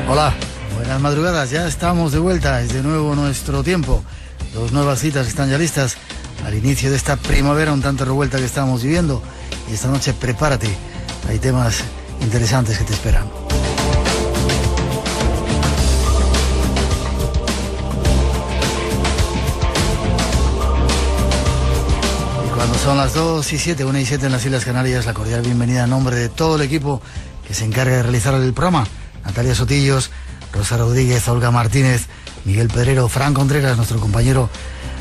Hola, buenas madrugadas, ya estamos de vuelta, es de nuevo nuestro tiempo. Dos nuevas citas están ya listas al inicio de esta primavera un tanto revuelta que estamos viviendo. Y esta noche prepárate, hay temas interesantes que te esperan. Y cuando son las 2:07, 1:07 en las Islas Canarias, la cordial bienvenida en nombre de todo el equipo que se encarga de realizar el programa. Natalia Sotillos, Rosa Rodríguez, Olga Martínez, Miguel Pedrero, Fran Contreras, nuestro compañero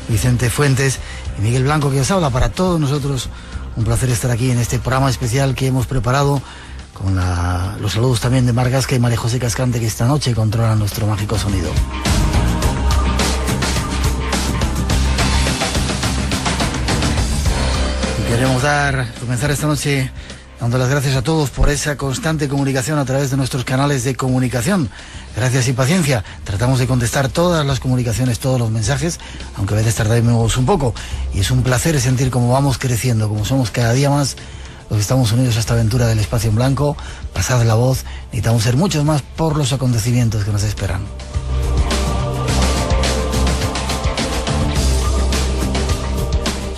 Vicente Fuentes y Miguel Blanco que os habla. Para todos nosotros un placer estar aquí en este programa especial que hemos preparado con los saludos también de Mar Gasca y María José Cascante, que esta noche controlan nuestro mágico sonido. Y queremos comenzar esta noche dando las gracias a todos por esa constante comunicación a través de nuestros canales de comunicación. Gracias y paciencia. Tratamos de contestar todas las comunicaciones, todos los mensajes, aunque a veces tardamos un poco. Y es un placer sentir cómo vamos creciendo, cómo somos cada día más los que estamos unidos a esta aventura del espacio en blanco. Pasad la voz, necesitamos ser muchos más por los acontecimientos que nos esperan.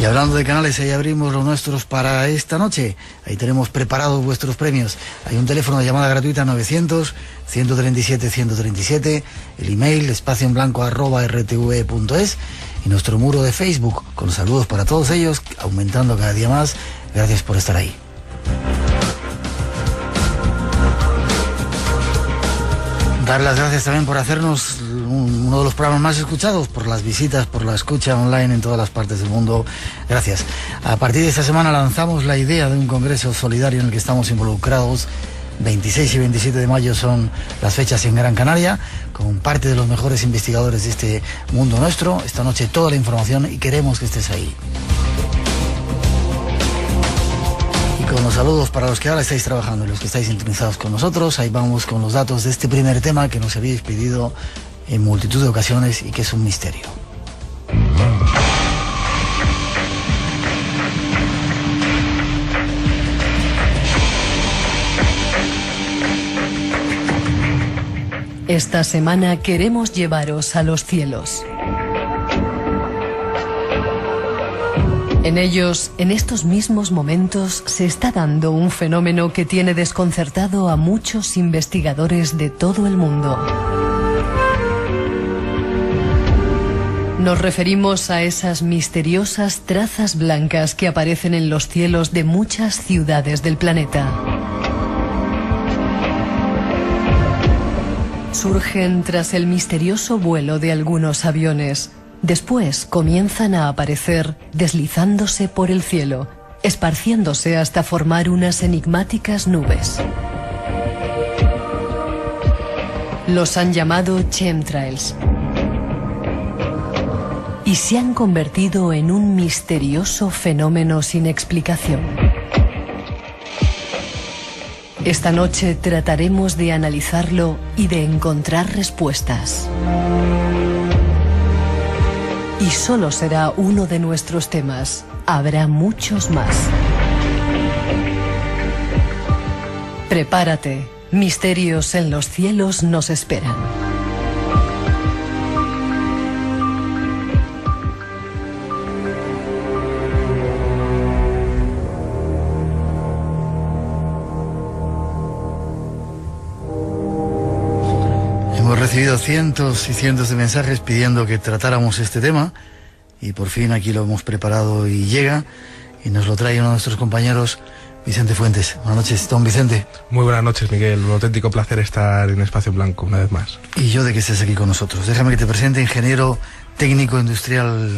Y hablando de canales, ahí abrimos los nuestros para esta noche. Ahí tenemos preparados vuestros premios. Hay un teléfono de llamada gratuita 900-137-137, el email espacioenblanco@rtve.es y nuestro muro de Facebook con saludos para todos ellos, aumentando cada día más. Gracias por estar ahí. Dar las gracias también por hacernos uno de los programas más escuchados, por las visitas, por la escucha online en todas las partes del mundo. Gracias. A partir de esta semana lanzamos la idea de un congreso solidario en el que estamos involucrados. 26 y 27 de mayo son las fechas en Gran Canaria, con parte de los mejores investigadores de este mundo nuestro. Esta noche toda la información y queremos que estés ahí. Con los saludos para los que ahora estáis trabajando y los que estáis sintonizados con nosotros, ahí vamos con los datos de este primer tema que nos habéis pedido en multitud de ocasiones y que es un misterio. Esta semana queremos llevaros a los cielos. En ellos, en estos mismos momentos, se está dando un fenómeno que tiene desconcertado a muchos investigadores de todo el mundo. Nos referimos a esas misteriosas trazas blancas que aparecen en los cielos de muchas ciudades del planeta. Surgen tras el misterioso vuelo de algunos aviones. Después comienzan a aparecer deslizándose por el cielo, esparciéndose hasta formar unas enigmáticas nubes. Los han llamado chemtrails y se han convertido en un misterioso fenómeno sin explicación. Esta noche trataremos de analizarlo y de encontrar respuestas. Y solo será uno de nuestros temas. Habrá muchos más. Prepárate. Misterios en los cielos nos esperan. Hemos recibido cientos y cientos de mensajes pidiendo que tratáramos este tema y por fin aquí lo hemos preparado y llega y nos lo trae uno de nuestros compañeros, Vicente Fuentes. Buenas noches, don Vicente. Muy buenas noches, Miguel. Un auténtico placer estar en Espacio en Blanco una vez más. Y yo de que estés aquí con nosotros. Déjame que te presente, ingeniero técnico industrial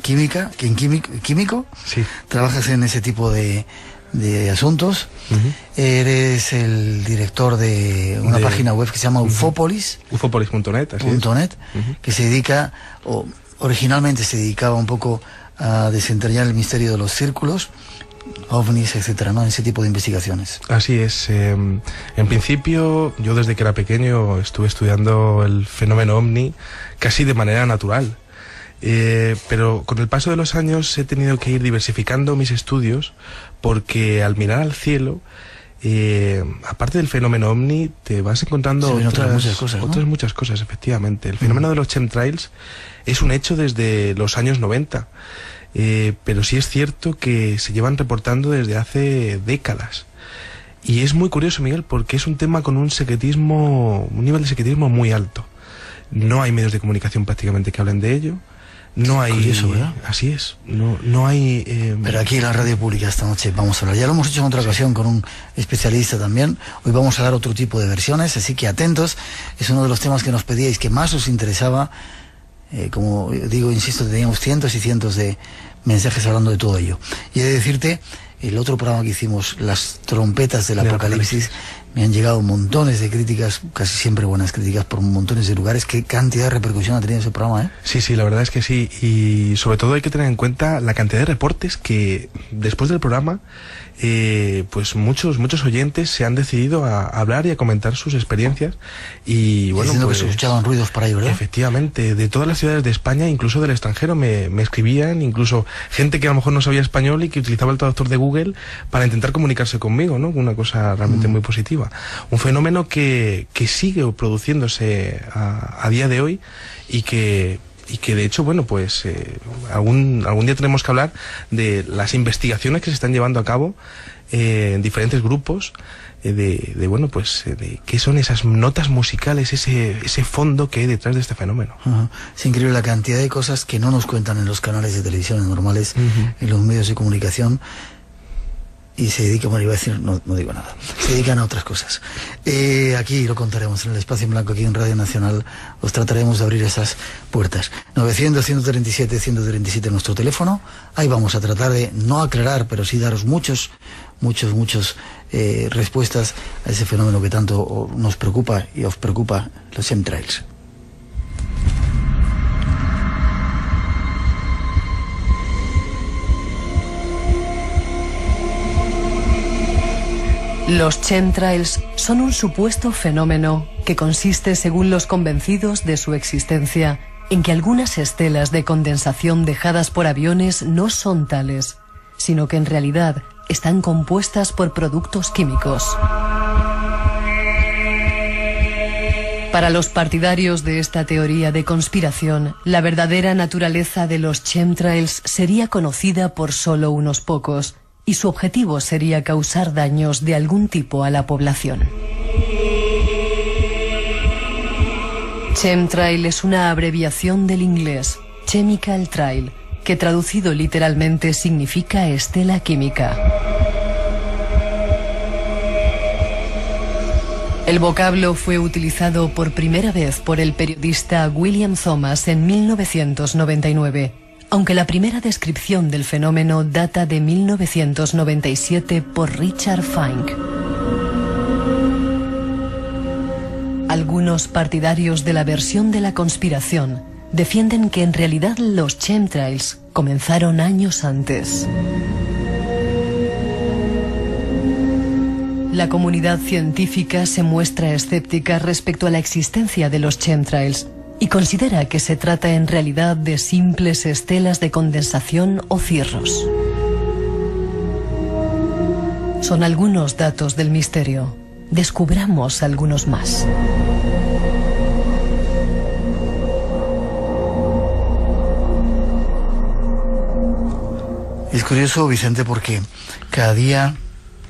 químico. Sí. Trabajas en ese tipo de asuntos. Eres el director de una página web que se llama Ufopolis. Ufopolis.net, así es. Que se dedica, o originalmente se dedicaba un poco a desentrañar el misterio de los círculos, ovnis, etcétera, ¿no? Ese tipo de investigaciones. Así es. En principio, yo desde que era pequeño estuve estudiando el fenómeno ovni casi de manera natural. Pero con el paso de los años he tenido que ir diversificando mis estudios porque al mirar al cielo aparte del fenómeno OVNI, te vas encontrando otras muchas cosas, efectivamente. El fenómeno de los chemtrails es un hecho desde los años 90, pero sí es cierto que se llevan reportando desde hace décadas. Y es muy curioso, Miguel, porque es un tema con un nivel de secretismo muy alto. No hay medios de comunicación prácticamente que hablen de ello. No hay... Curioso, ¿verdad? Así es. No hay... Pero aquí en la radio pública esta noche vamos a hablar. Ya lo hemos hecho en otra ocasión con un especialista también. Hoy vamos a dar otro tipo de versiones, así que atentos. Es uno de los temas que nos pedíais, que más os interesaba. Como digo, insisto, teníamos cientos y cientos de mensajes hablando de todo ello. Y he de decirte, el otro programa que hicimos, las trompetas del Apocalipsis, me han llegado montones de críticas, casi siempre buenas críticas por montones de lugares. ¿Qué cantidad de repercusión ha tenido ese programa, eh? Sí, la verdad es que sí. Y sobre todo hay que tener en cuenta la cantidad de reportes que después del programa, pues muchos oyentes se han decidido a hablar y a comentar sus experiencias. Y bueno, diciendo pues que se escuchaban ruidos por ahí, ¿verdad? Efectivamente, de todas las ciudades de España, incluso del extranjero, me escribían, incluso gente que a lo mejor no sabía español y que utilizaba el traductor de Google para intentar comunicarse conmigo, ¿no? Una cosa realmente muy positiva. Un fenómeno que sigue produciéndose a día de hoy y que de hecho, bueno, pues algún día tenemos que hablar de las investigaciones que se están llevando a cabo en diferentes grupos de qué son esas notas musicales, ese fondo que hay detrás de este fenómeno. Es increíble la cantidad de cosas que no nos cuentan en los canales de televisión normales, en los medios de comunicación. Y se dedican, bueno, iba a decir, no digo nada, se dedican a otras cosas. Aquí lo contaremos en el Espacio en Blanco, aquí en Radio Nacional, os trataremos de abrir esas puertas. 900-137-137 nuestro teléfono, ahí vamos a tratar de no aclarar, pero sí daros muchos respuestas a ese fenómeno que tanto nos preocupa y os preocupa, los chemtrails. Los chemtrails son un supuesto fenómeno que consiste, según los convencidos de su existencia, en que algunas estelas de condensación dejadas por aviones no son tales, sino que en realidad están compuestas por productos químicos. Para los partidarios de esta teoría de conspiración, la verdadera naturaleza de los chemtrails sería conocida por solo unos pocos, y su objetivo sería causar daños de algún tipo a la población. Chemtrail es una abreviación del inglés Chemical Trail, que traducido literalmente significa estela química. El vocablo fue utilizado por primera vez por el periodista William Thomas en 1999. Aunque la primera descripción del fenómeno data de 1997 por Richard Fink. Algunos partidarios de la versión de la conspiración defienden que en realidad los chemtrails comenzaron años antes. La comunidad científica se muestra escéptica respecto a la existencia de los chemtrails y considera que se trata en realidad de simples estelas de condensación o cirros. Son algunos datos del misterio. Descubramos algunos más. Es curioso, Vicente, porque cada día,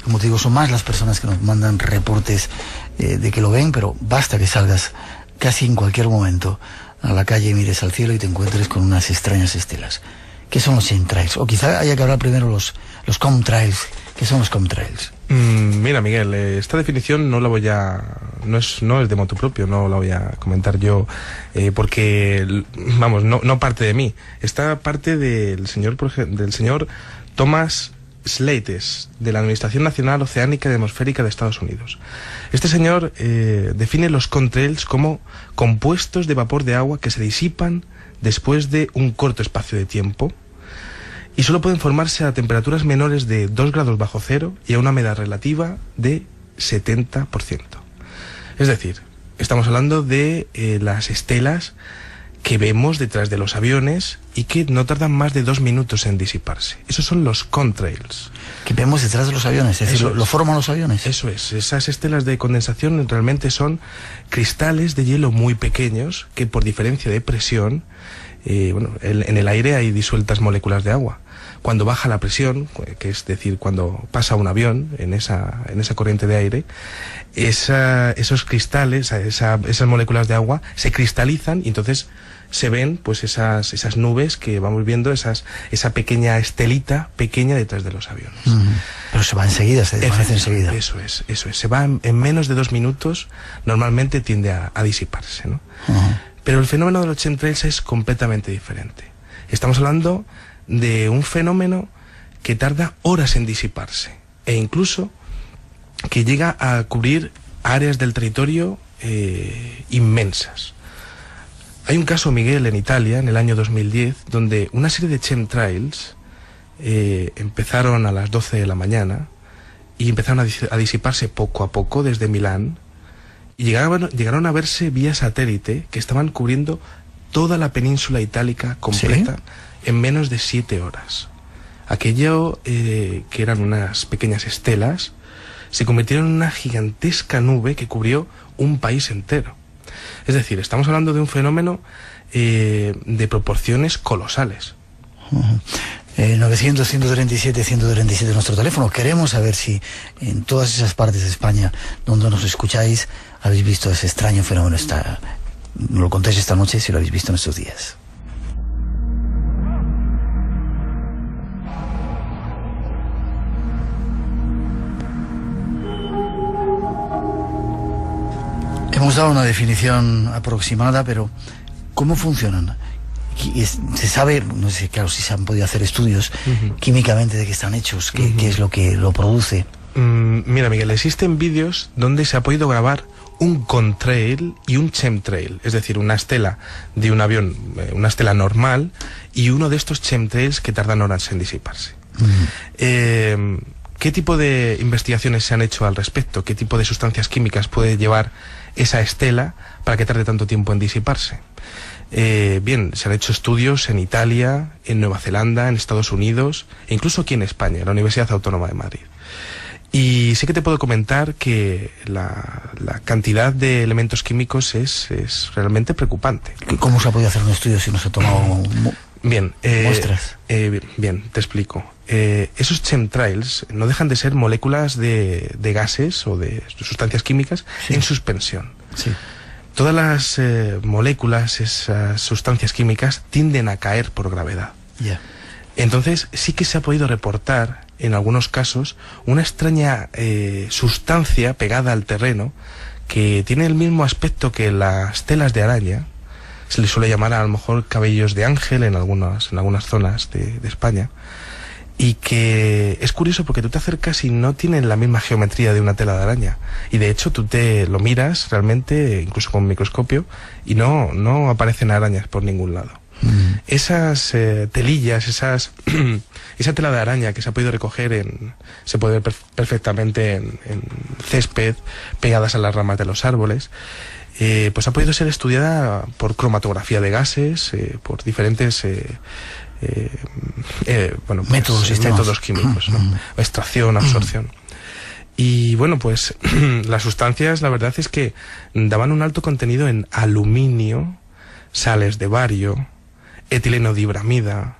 como te digo, son más las personas que nos mandan reportes de que lo ven, pero basta que salgas casi en cualquier momento a la calle y mires al cielo y te encuentres con unas extrañas estelas. ¿Qué son los chemtrails? O quizá haya que hablar primero los chemtrails. ¿Qué son los chemtrails? Mira, Miguel, esta definición no es de motu propio, no la voy a comentar yo, porque, vamos, no parte de mí. Esta parte del señor Thomas Slates, de la Administración Nacional Oceánica y Atmosférica de Estados Unidos. Este señor define los chemtrails como compuestos de vapor de agua que se disipan después de un corto espacio de tiempo y solo pueden formarse a temperaturas menores de 2 grados bajo cero y a una humedad relativa de 70%. Es decir, estamos hablando de las estelas que vemos detrás de los aviones y que no tardan más de 2 minutos en disiparse. Esos son los contrails. Que vemos detrás de los aviones, es decir, lo forman los aviones. Eso es, esas estelas de condensación realmente son cristales de hielo muy pequeños que por diferencia de presión, en el aire hay disueltas moléculas de agua. Cuando baja la presión, que es decir, cuando pasa un avión en esa corriente de aire, esos cristales, esas moléculas de agua se cristalizan y entonces se ven pues esas nubes que vamos viendo, esa pequeña estelita pequeña detrás de los aviones. Pero se va enseguida, se desvanece enseguida. Eso es. Se va en menos de 2 minutos, normalmente tiende a disiparse, ¿no? Pero el fenómeno de los chemtrails es completamente diferente. Estamos hablando de un fenómeno que tarda horas en disiparse e incluso que llega a cubrir áreas del territorio inmensas. Hay un caso, Miguel, en Italia, en el año 2010, donde una serie de chemtrails empezaron a las 12 de la mañana y empezaron a disiparse poco a poco desde Milán y llegaron a verse vía satélite que estaban cubriendo toda la península itálica completa. ¿Sí? En menos de 7 horas. Aquello que eran unas pequeñas estelas se convirtieron en una gigantesca nube que cubrió un país entero. Es decir, estamos hablando de un fenómeno de proporciones colosales. 900-137-137 nuestro teléfono. Queremos saber si en todas esas partes de España donde nos escucháis habéis visto ese extraño fenómeno. Nos lo contéis esta noche si lo habéis visto en estos días. Hemos dado una definición aproximada, pero ¿cómo funcionan? Se sabe, no sé, claro, si se han podido hacer estudios químicamente de qué están hechos, qué es lo que lo produce. Mira, Miguel, existen vídeos donde se ha podido grabar un contrail y un chemtrail, es decir, una estela de un avión, una estela normal, y uno de estos chemtrails que tardan horas en disiparse. ¿Qué tipo de investigaciones se han hecho al respecto? ¿Qué tipo de sustancias químicas puede llevar esa estela para que tarde tanto tiempo en disiparse? Bien, se han hecho estudios en Italia, en Nueva Zelanda, en Estados Unidos e incluso aquí en España, en la Universidad Autónoma de Madrid. Y sí que te puedo comentar que la cantidad de elementos químicos es realmente preocupante. ¿Cómo se ha podido hacer un estudio si no se ha tomado muestras? Bien, te explico. Esos chemtrails no dejan de ser moléculas de gases o de sustancias químicas en suspensión. Sí. Todas las moléculas, esas sustancias químicas, tienden a caer por gravedad. Yeah. Entonces sí que se ha podido reportar, en algunos casos, una extraña sustancia pegada al terreno que tiene el mismo aspecto que las telas de araña. Se le suele llamar a lo mejor cabellos de ángel en algunas zonas de España. Y que es curioso porque tú te acercas y no tienen la misma geometría de una tela de araña. Y de hecho tú te lo miras realmente, incluso con un microscopio, y no aparecen arañas por ningún lado. Esas telillas, esa tela de araña que se ha podido recoger se puede ver perfectamente en césped, pegadas a las ramas de los árboles, pues ha podido ser estudiada por cromatografía de gases, por diferentes métodos químicos, ¿no? Extracción, absorción. Y bueno, pues las sustancias, la verdad es que daban un alto contenido en aluminio, sales de bario, etileno dibramida,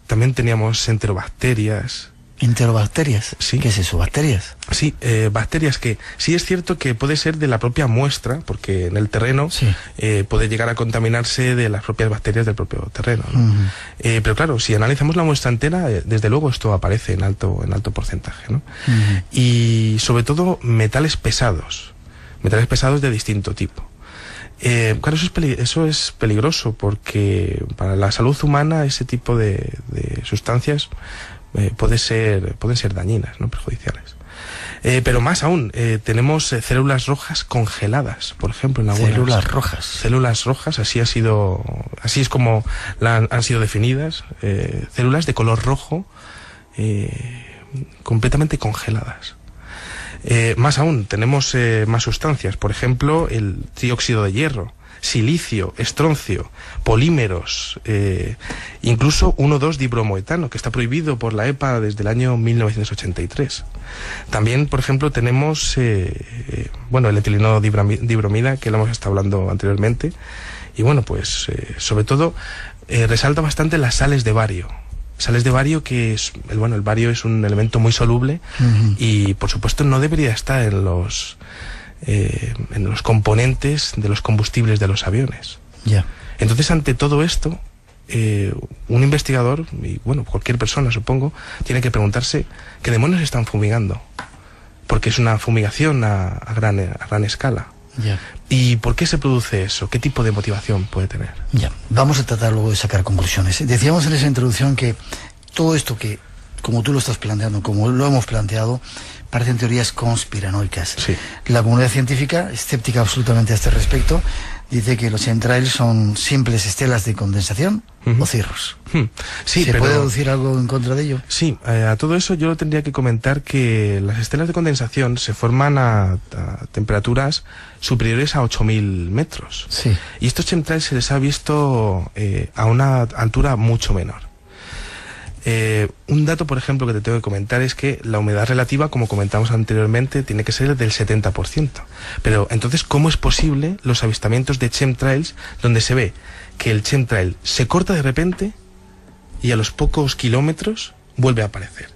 también teníamos enterobacterias. ¿Enterobacterias? Sí. ¿Qué es eso? ¿Bacterias? Sí, bacterias que sí es cierto que puede ser de la propia muestra, porque en el terreno puede llegar a contaminarse de las propias bacterias del propio terreno, ¿no? Pero claro, si analizamos la muestra entera, desde luego esto aparece en alto porcentaje, ¿no? Y sobre todo metales pesados de distinto tipo. Claro, eso es peligroso porque para la salud humana ese tipo de sustancias pueden ser dañinas, ¿no? Perjudiciales. Pero más aún, tenemos células rojas congeladas, por ejemplo, en algunas. Células rojas, así es como han sido definidas, células de color rojo, completamente congeladas. Más aún, tenemos más sustancias, por ejemplo, el trióxido de hierro, silicio, estroncio, polímeros, incluso 1,2-dibromoetano, que está prohibido por la EPA desde el año 1983. También, por ejemplo, tenemos el etileno-dibromida, que lo hemos estado hablando anteriormente, y bueno, pues sobre todo resalta bastante las sales de bario. Sales de bario, que es el bario es un elemento muy soluble y por supuesto no debería estar en los componentes de los combustibles de los aviones. Yeah. Entonces, ante todo esto, un investigador, y bueno, cualquier persona supongo, tiene que preguntarse qué demonios están fumigando, porque es una fumigación a gran escala. Yeah. ¿Y por qué se produce eso? ¿Qué tipo de motivación puede tener? Ya, vamos a tratar luego de sacar conclusiones. Decíamos en esa introducción que todo esto que, como tú lo estás planteando, como lo hemos planteado, parecen teorías conspiranoicas. Sí. La comunidad científica, escéptica absolutamente a este respecto, dice que los chemtrails son simples estelas de condensación o cirros. Sí, ¿Se puede deducir algo en contra de ello? Sí, a todo eso yo tendría que comentar que las estelas de condensación se forman a temperaturas superiores a 8.000 metros. Sí. Y estos chemtrails se les ha visto a una altura mucho menor. Un dato, por ejemplo, que te tengo que comentar es que la humedad relativa, como comentamos anteriormente, tiene que ser del 70%. Pero entonces, ¿cómo es posible los avistamientos de chemtrails donde se ve que el chemtrail se corta de repente y a los pocos kilómetros vuelve a aparecer?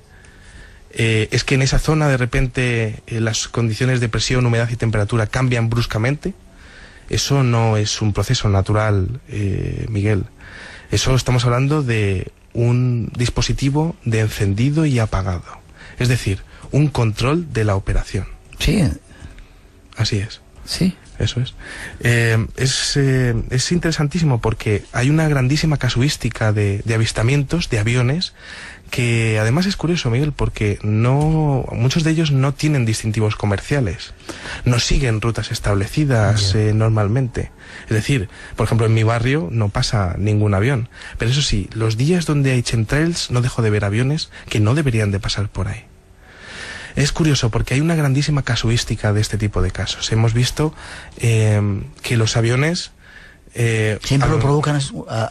Es que en esa zona de repente las condiciones de presión, humedad y temperatura cambian bruscamente. Eso no es un proceso natural, Miguel. Eso estamos hablando de un dispositivo de encendido y apagado. Es decir, un control de la operación. Sí. Así es. Sí. Eso es. Es interesantísimo porque hay una grandísima casuística de avistamientos de aviones que además es curioso, Miguel, porque muchos de ellos no tienen distintivos comerciales, no siguen rutas establecidas normalmente. Es decir, por ejemplo, en mi barrio no pasa ningún avión, pero eso sí, los días donde hay chemtrails no dejo de ver aviones que no deberían de pasar por ahí. Es curioso porque hay una grandísima casuística de este tipo de casos. Hemos visto que los aviones... ¿Siempre lo provocan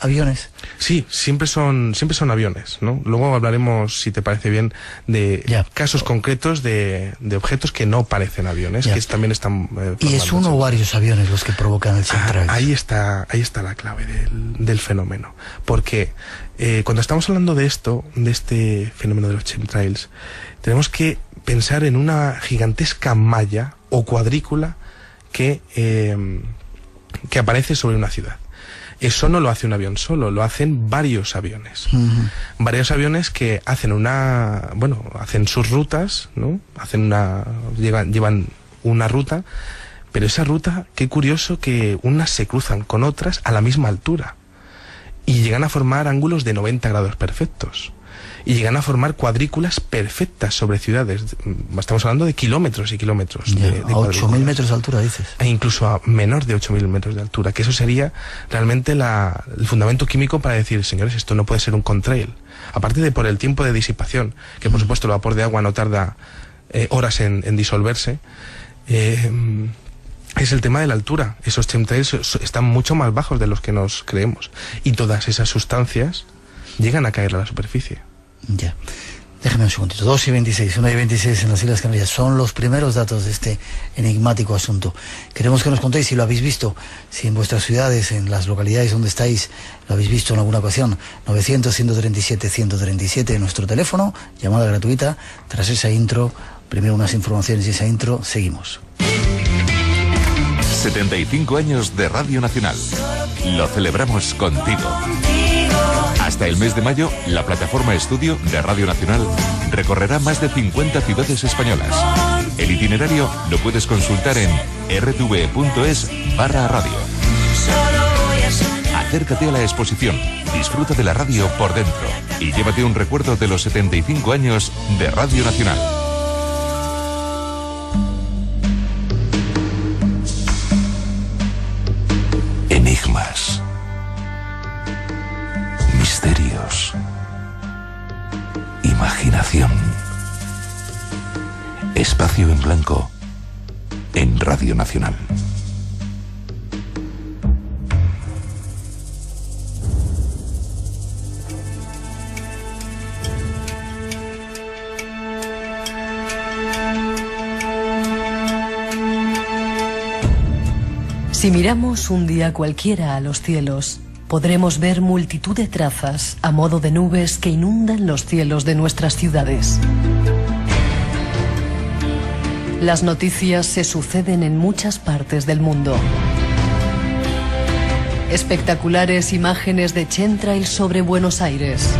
aviones? Sí, siempre son aviones, ¿no? Luego hablaremos, si te parece bien, de casos concretos de objetos que no parecen aviones, que también están... ¿Y es uno o varios aviones los que provocan el chemtrail? Ahí está la clave del fenómeno. Porque cuando estamos hablando de este fenómeno de los chemtrails, tenemos que pensar en una gigantesca malla o cuadrícula que aparece sobre una ciudad. Eso no lo hace un avión solo, lo hacen varios aviones. Varios aviones que hacen sus rutas, ¿no? Llevan una ruta, pero esa ruta, qué curioso que unas se cruzan con otras a la misma altura y llegan a formar ángulos de 90 grados perfectos. Y llegan a formar cuadrículas perfectas sobre ciudades. Estamos hablando de kilómetros y kilómetros. De a 8.000 metros de altura, dices. E incluso a menor de 8.000 metros de altura. Que eso sería realmente el fundamento químico para decir, señores, esto no puede ser un contrail. Aparte de por el tiempo de disipación, que por supuesto el vapor de agua no tarda horas en disolverse, es el tema de la altura. Esos chemtrails están mucho más bajos de los que nos creemos. Y todas esas sustancias llegan a caer a la superficie. Ya. Déjame un segundito. 2:26, 1:26 en las Islas Canarias. Son los primeros datos de este enigmático asunto. Queremos que nos contéis si lo habéis visto, si en vuestras ciudades, en las localidades donde estáis, lo habéis visto en alguna ocasión. 900-137-137, nuestro teléfono, llamada gratuita. Tras esa intro, primero unas informaciones y esa intro, seguimos. 75 años de Radio Nacional. Lo celebramos contigo. Hasta el mes de mayo, la plataforma estudio de Radio Nacional recorrerá más de 50 ciudades españolas. El itinerario lo puedes consultar en rtv.es/radio. Acércate a la exposición, disfruta de la radio por dentro y llévate un recuerdo de los 75 años de Radio Nacional. Enigmas. Misterios. Imaginación. Espacio en blanco en Radio Nacional. Si miramos un día cualquiera a los cielos, podremos ver multitud de trazas a modo de nubes que inundan los cielos de nuestras ciudades. Las noticias se suceden en muchas partes del mundo. Espectaculares imágenes de chemtrails sobre Buenos Aires.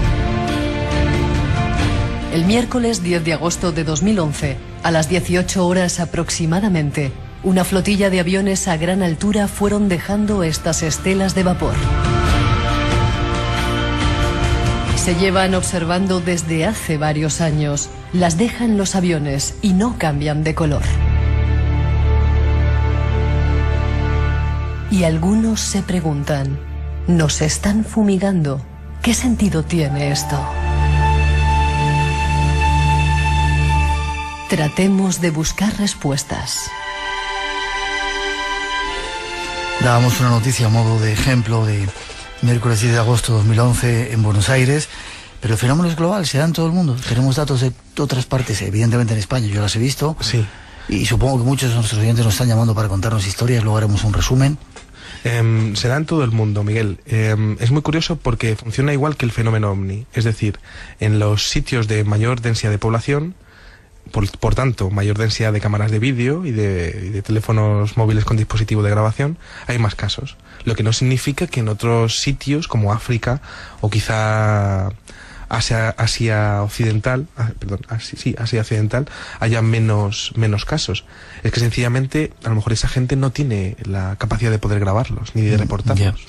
El miércoles 10 de agosto de 2011, a las 18 horas aproximadamente, una flotilla de aviones a gran altura fueron dejando estas estelas de vapor. Se llevan observando desde hace varios años. Las dejan los aviones y no cambian de color. Y algunos se preguntan, ¿nos están fumigando? ¿Qué sentido tiene esto? Tratemos de buscar respuestas. Dábamos una noticia a modo de ejemplo de miércoles 10 de agosto de 2011 en Buenos Aires, pero el fenómeno es global, se da en todo el mundo. Tenemos datos de otras partes, evidentemente en España, yo las he visto. Sí. Y supongo que muchos de nuestros oyentes nos están llamando para contarnos historias, luego haremos un resumen. Se da en todo el mundo, Miguel. Es muy curioso porque funciona igual que el fenómeno OVNI. Es decir, en los sitios de mayor densidad de población, por tanto, mayor densidad de cámaras de vídeo y de teléfonos móviles con dispositivo de grabación, hay más casos. Lo que no significa que en otros sitios, como África o quizá Asia Occidental, Asia Occidental, haya menos casos. Es que sencillamente, a lo mejor esa gente no tiene la capacidad de poder grabarlos, ni de reportarlos.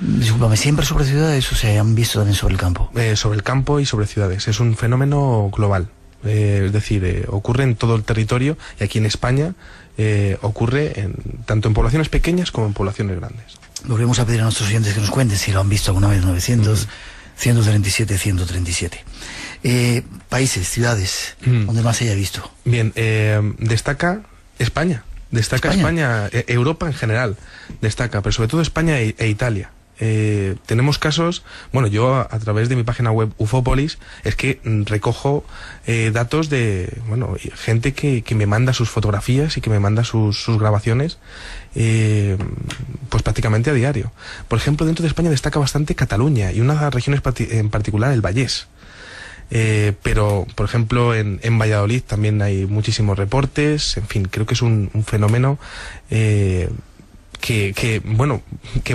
Discúlpame, ¿siempre sobre ciudades o se han visto también sobre el campo? Sobre el campo y sobre ciudades. Es un fenómeno global. Es decir, ocurre en todo el territorio, y aquí en España ocurre tanto en poblaciones pequeñas como en poblaciones grandes. Volvemos a pedir a nuestros oyentes que nos cuenten si lo han visto alguna vez. 900 137 137. Países, ciudades, donde más se haya visto. Bien, destaca España. Destaca España, Europa en general destaca, pero sobre todo España e Italia. Tenemos casos, bueno, yo a través de mi página web Ufópolis es que recojo datos de, bueno, gente que me manda sus fotografías y que me manda sus grabaciones, pues prácticamente a diario. Por ejemplo, dentro de España destaca bastante Cataluña y unas regiones en particular, el Vallés. Pero, por ejemplo, en Valladolid también hay muchísimos reportes. En fin, creo que es un fenómeno que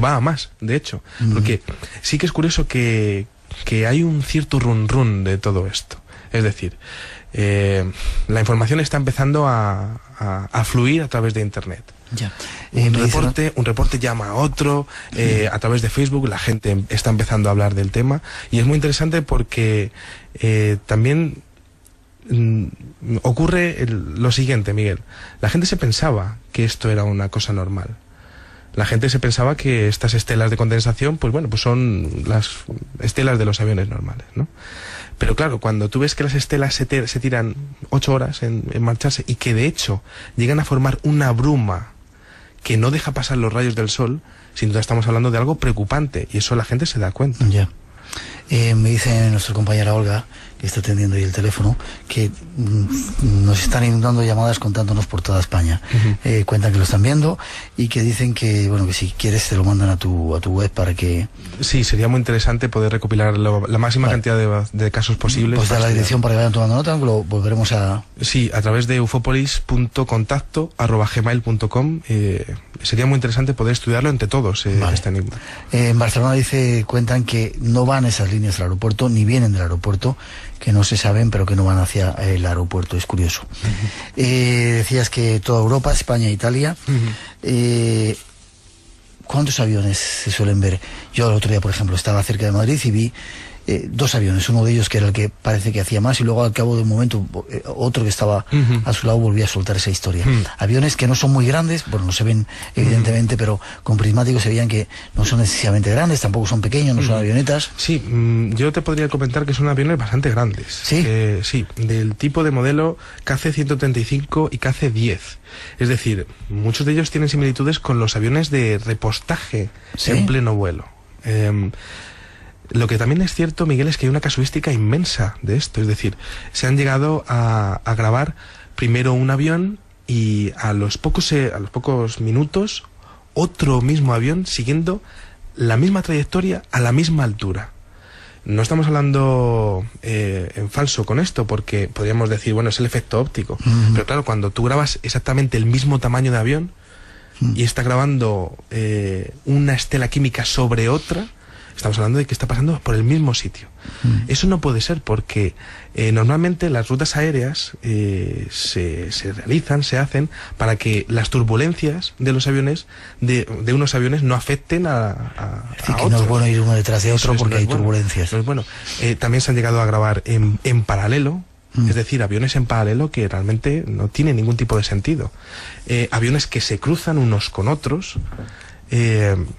va a más, de hecho. Porque sí que es curioso que hay un cierto run de todo esto. Es decir, la información está empezando a fluir a través de Internet. Ya. Un reporte llama a otro, a través de Facebook la gente está empezando a hablar del tema, y es muy interesante porque también ocurre lo siguiente, Miguel. La gente se pensaba que esto era una cosa normal. La gente se pensaba que estas estelas de condensación, pues bueno, pues son las estelas de los aviones normales, ¿no? Pero claro, cuando tú ves que las estelas se tiran 8 horas en marcharse, y que de hecho llegan a formar una bruma que no deja pasar los rayos del sol, sin duda estamos hablando de algo preocupante, y eso la gente se da cuenta. Ya. Me dice nuestra compañera Olga, que está atendiendo ahí el teléfono, que nos están inundando llamadas contándonos por toda España. Cuentan que lo están viendo y que dicen que, bueno, que si quieres te lo mandan a tu web para que... Sí, sería muy interesante poder recopilar la máxima cantidad de casos posibles. Pues da la dirección para que vayan tomando nota, lo volveremos a... Sí, a través de ufopolis.contacto@gmail.com. Sería muy interesante poder estudiarlo entre todos, este enigma. En Barcelona cuentan que no van esas líneas al aeropuerto, ni vienen del aeropuerto, que no se saben, pero que no van hacia el aeropuerto. Es curioso. Decías que toda Europa, España e Italia. ¿Cuántos aviones se suelen ver? Yo el otro día, por ejemplo, estaba cerca de Madrid y vi 2 aviones, uno de ellos que era el que parece que hacía más, y luego al cabo de un momento otro que estaba a su lado volvía a soltar esa historia. Aviones que no son muy grandes, bueno, no se ven evidentemente, pero con prismáticos se veían que no son excesivamente grandes, tampoco son pequeños, no son avionetas. Sí, yo te podría comentar que son aviones bastante grandes. ¿Sí? Sí, del tipo de modelo KC-135 y KC-10. Es decir, muchos de ellos tienen similitudes con los aviones de repostaje en pleno vuelo. Lo que también es cierto, Miguel, es que hay una casuística inmensa de esto. Es decir, se han llegado a grabar primero un avión y a los pocos minutos otro mismo avión siguiendo la misma trayectoria a la misma altura. No estamos hablando en falso con esto, porque podríamos decir, bueno, es el efecto óptico. Pero claro, cuando tú grabas exactamente el mismo tamaño de avión y está grabando una estela química sobre otra, estamos hablando de que está pasando por el mismo sitio. Eso no puede ser, porque normalmente las rutas aéreas se realizan, se hacen para que las turbulencias de los aviones, de unos aviones, no afecten a Es decir, que no es bueno ir uno detrás de otro porque hay turbulencias. No es bueno. También se han llegado a grabar en paralelo, es decir, aviones en paralelo que realmente no tienen ningún tipo de sentido. Aviones que se cruzan unos con otros.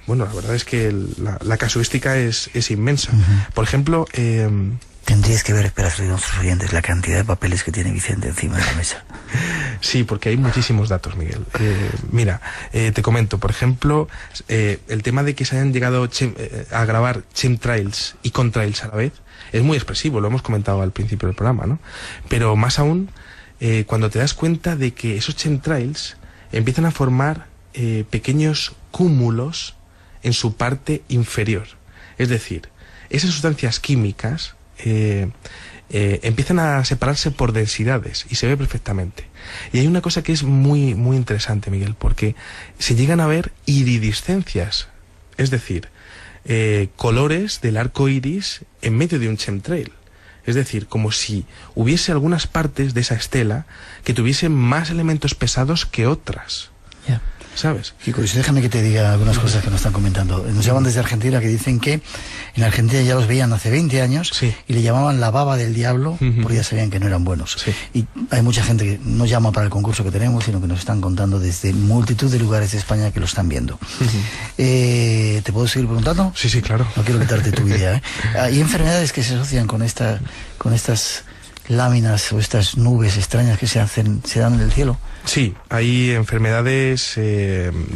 Bueno, la verdad es que la casuística es inmensa. Por ejemplo, tendrías que ver, espera, nuestros oyentes, la cantidad de papeles que tiene Vicente encima de la mesa. Sí, porque hay muchísimos datos, Miguel. Mira, te comento, por ejemplo, el tema de que se hayan llegado a grabar chemtrails y contrails a la vez es muy expresivo, lo hemos comentado al principio del programa, ¿no? Pero más aún, cuando te das cuenta de que esos chemtrails empiezan a formar pequeños cúmulos en su parte inferior. Es decir, esas sustancias químicas empiezan a separarse por densidades y se ve perfectamente. Y hay una cosa que es muy, muy interesante, Miguel, porque se llegan a ver iridiscencias, es decir, colores del arco iris en medio de un chemtrail. Es decir, como si hubiese algunas partes de esa estela que tuviesen más elementos pesados que otras. Yeah. ¿Sabes? Kiko, déjame que te diga algunas cosas que nos están comentando. Nos llaman desde Argentina, que dicen que en Argentina ya los veían hace 20 años y le llamaban la baba del diablo porque ya sabían que no eran buenos. Y hay mucha gente que no llama para el concurso que tenemos, sino que nos están contando desde multitud de lugares de España que lo están viendo. ¿Te puedo seguir preguntando? Sí, claro. No quiero quitarte tu idea. ¿Hay enfermedades que se asocian con estas láminas o estas nubes extrañas que se dan en el cielo? Sí, hay enfermedades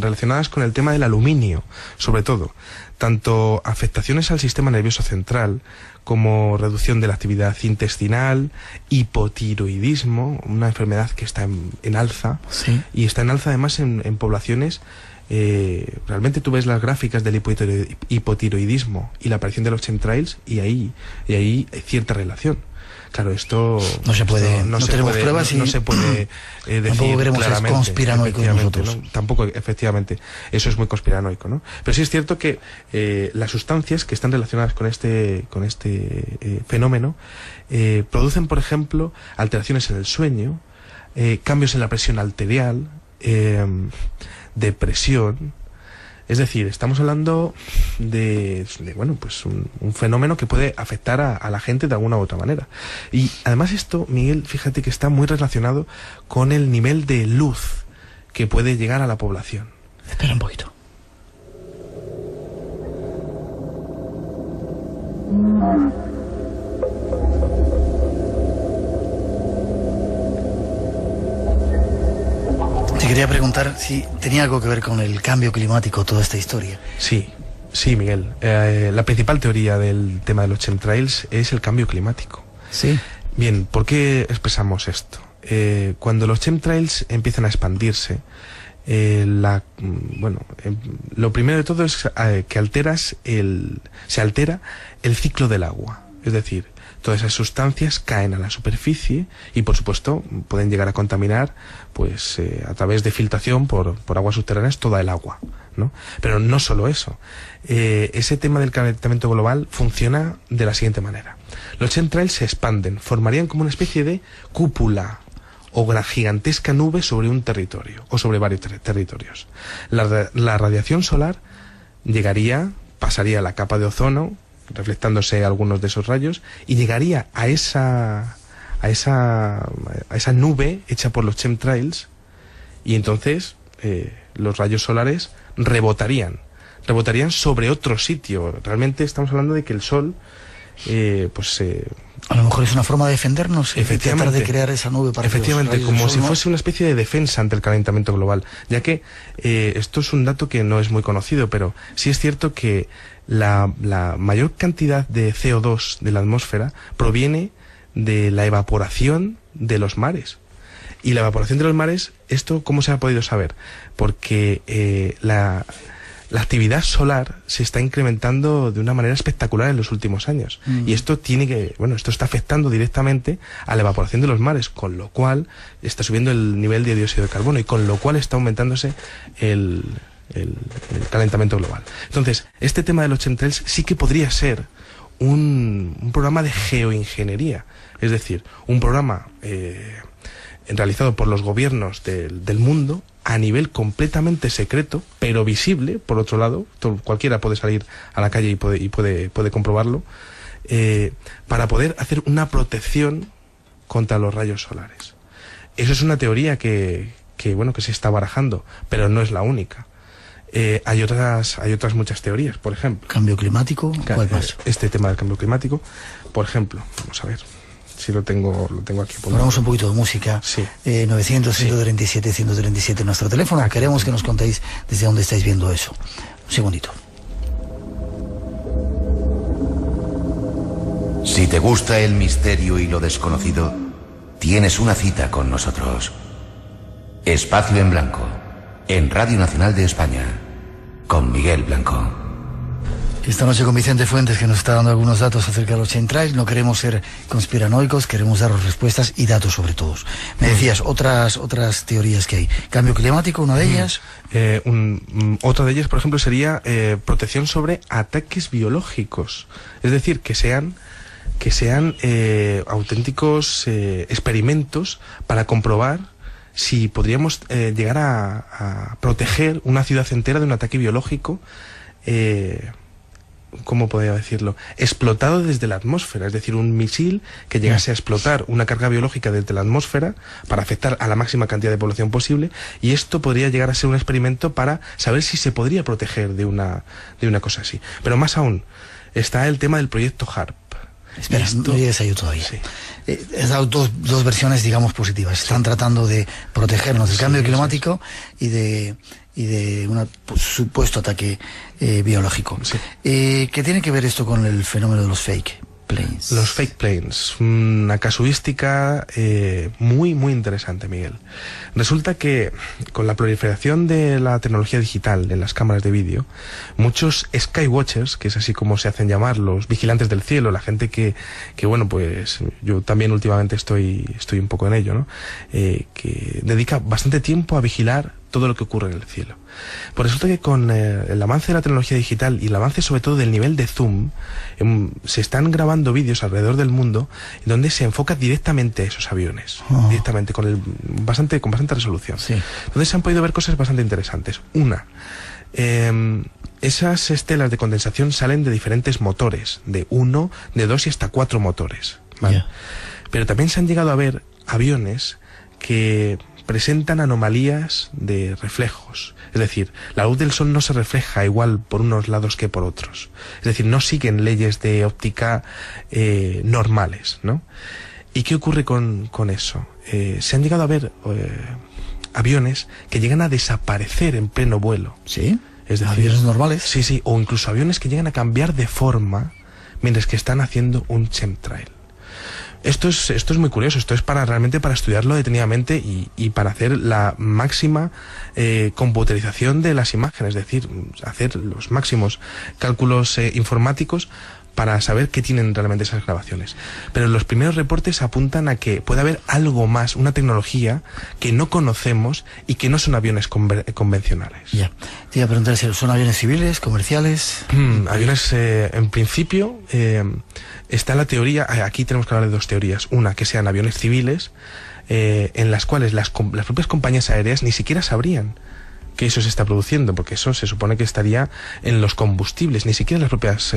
relacionadas con el tema del aluminio, sobre todo. Tanto afectaciones al sistema nervioso central, como reducción de la actividad intestinal, hipotiroidismo, una enfermedad que está en alza, y está en alza además en poblaciones. Realmente tú ves las gráficas del hipotiroidismo y la aparición de los chemtrails, y ahí hay cierta relación. Claro, esto no se puede, no tenemos pruebas y no se puede decir tampoco queremos claramente. Es conspiranoico nosotros. ¿No? Tampoco, efectivamente, eso es muy conspiranoico, ¿no? Pero sí es cierto que las sustancias que están relacionadas con este fenómeno producen, por ejemplo, alteraciones en el sueño, cambios en la presión arterial, depresión. Es decir, estamos hablando de bueno, pues un fenómeno que puede afectar a la gente de alguna u otra manera. Y además esto, Miguel, fíjate que está muy relacionado con el nivel de luz que puede llegar a la población. Espera un poquito. Te quería preguntar si tenía algo que ver con el cambio climático toda esta historia. Sí, Miguel. La principal teoría del tema de los chemtrails es el cambio climático. Sí. Bien, ¿por qué expresamos esto? Cuando los chemtrails empiezan a expandirse, lo primero de todo es que se altera el ciclo del agua. Es decir, todas esas sustancias caen a la superficie y, por supuesto, pueden llegar a contaminar, pues, a través de filtración por aguas subterráneas toda el agua, ¿no? Pero no solo eso. Ese tema del calentamiento global funciona de la siguiente manera. Los chemtrails se expanden, formarían como una especie de cúpula o una gigantesca nube sobre un territorio o sobre varios territorios. La radiación solar pasaría a la capa de ozono, reflectándose algunos de esos rayos, y llegaría a esa nube hecha por los chemtrails, y entonces los rayos solares rebotarían sobre otro sitio. Realmente estamos hablando de que el sol a lo mejor es una forma de defendernos, tratar de crear esa nube para efectivamente, como si fuese una especie de defensa ante el calentamiento global, ya que esto es un dato que no es muy conocido, pero sí es cierto que la mayor cantidad de CO2 de la atmósfera proviene de la evaporación de los mares. Y la evaporación de los mares, ¿esto cómo se ha podido saber? Porque la actividad solar se está incrementando de una manera espectacular en los últimos años. Y esto esto está afectando directamente a la evaporación de los mares, con lo cual está subiendo el nivel de dióxido de carbono y con lo cual está aumentándose el calentamiento global. Entonces, este tema de los chemtrails sí que podría ser un programa de geoingeniería, es decir, un programa realizado por los gobiernos del mundo a nivel completamente secreto, pero visible, por otro lado, cualquiera puede salir a la calle y puede comprobarlo, para poder hacer una protección contra los rayos solares. Eso es una teoría que se está barajando, pero no es la única. Hay otras muchas teorías, por ejemplo. ¿Cambio climático? ¿Cuál más? Este tema del cambio climático, por ejemplo, vamos a ver si lo tengo aquí. Ponemos un poquito de música. Sí. 900-137-137 nuestro teléfono. Queremos que nos contéis desde dónde estáis viendo eso. Un segundito. Si te gusta el misterio y lo desconocido, tienes una cita con nosotros. Espacio en Blanco, en Radio Nacional de España, con Miguel Blanco. Esta noche con Vicente Fuentes, que nos está dando algunos datos acerca de los chemtrails. No queremos ser conspiranoicos, queremos daros respuestas y datos sobre todos. Me decías otras teorías que hay. Cambio climático, una de ellas. Otra de ellas, por ejemplo, sería protección sobre ataques biológicos. Es decir, que sean auténticos experimentos para comprobar si podríamos llegar a proteger una ciudad entera de un ataque biológico, ¿cómo podría decirlo? Explotado desde la atmósfera, es decir, un misil que llegase a explotar una carga biológica desde la atmósfera para afectar a la máxima cantidad de población posible, y esto podría llegar a ser un experimento para saber si se podría proteger de una cosa así. Pero más aún, está el tema del proyecto HARP. Espera, no llegues ahí todavía. Sí. Has dado dos versiones, digamos, positivas. Están tratando de protegernos del cambio climático y de un supuesto ataque biológico. Sí. ¿Qué tiene que ver esto con el fenómeno de los fake planes? Los fake planes, una casuística muy interesante, Miguel. Resulta que con la proliferación de la tecnología digital en las cámaras de vídeo, muchos skywatchers, que es así como se hacen llamar, los vigilantes del cielo, la gente que pues yo también últimamente estoy un poco en ello, ¿no? Que dedica bastante tiempo a vigilar todo lo que ocurre en el cielo. Pues resulta que con el avance de la tecnología digital y el avance sobre todo del nivel de zoom, se están grabando vídeos alrededor del mundo donde se enfoca directamente a esos aviones, directamente, con bastante resolución. Sí. Entonces se han podido ver cosas bastante interesantes. Una, esas estelas de condensación salen de diferentes motores, de 1, de 2 y hasta 4 motores, ¿vale? Yeah. Pero también se han llegado a ver aviones que presentan anomalías de reflejos. Es decir, la luz del sol no se refleja igual por unos lados que por otros. Es decir, no siguen leyes de óptica normales, ¿no? ¿Y qué ocurre con eso? Se han llegado a ver aviones que llegan a desaparecer en pleno vuelo. ¿Sí? Es decir, ¿aviones normales? Sí, o incluso aviones que llegan a cambiar de forma mientras que están haciendo un chemtrail. Esto es muy curioso, esto es realmente para estudiarlo detenidamente y para hacer la máxima computerización de las imágenes, es decir, hacer los máximos cálculos informáticos para saber qué tienen realmente esas grabaciones. Pero los primeros reportes apuntan a que puede haber algo más, una tecnología que no conocemos y que no son aviones convencionales. Ya, te iba a preguntar si son aviones civiles, comerciales. Aviones, en principio, está la teoría, aquí tenemos que hablar de dos teorías. Una, que sean aviones civiles, en las cuales las propias compañías aéreas ni siquiera sabrían que eso se está produciendo, porque eso se supone que estaría en los combustibles. Ni siquiera las propias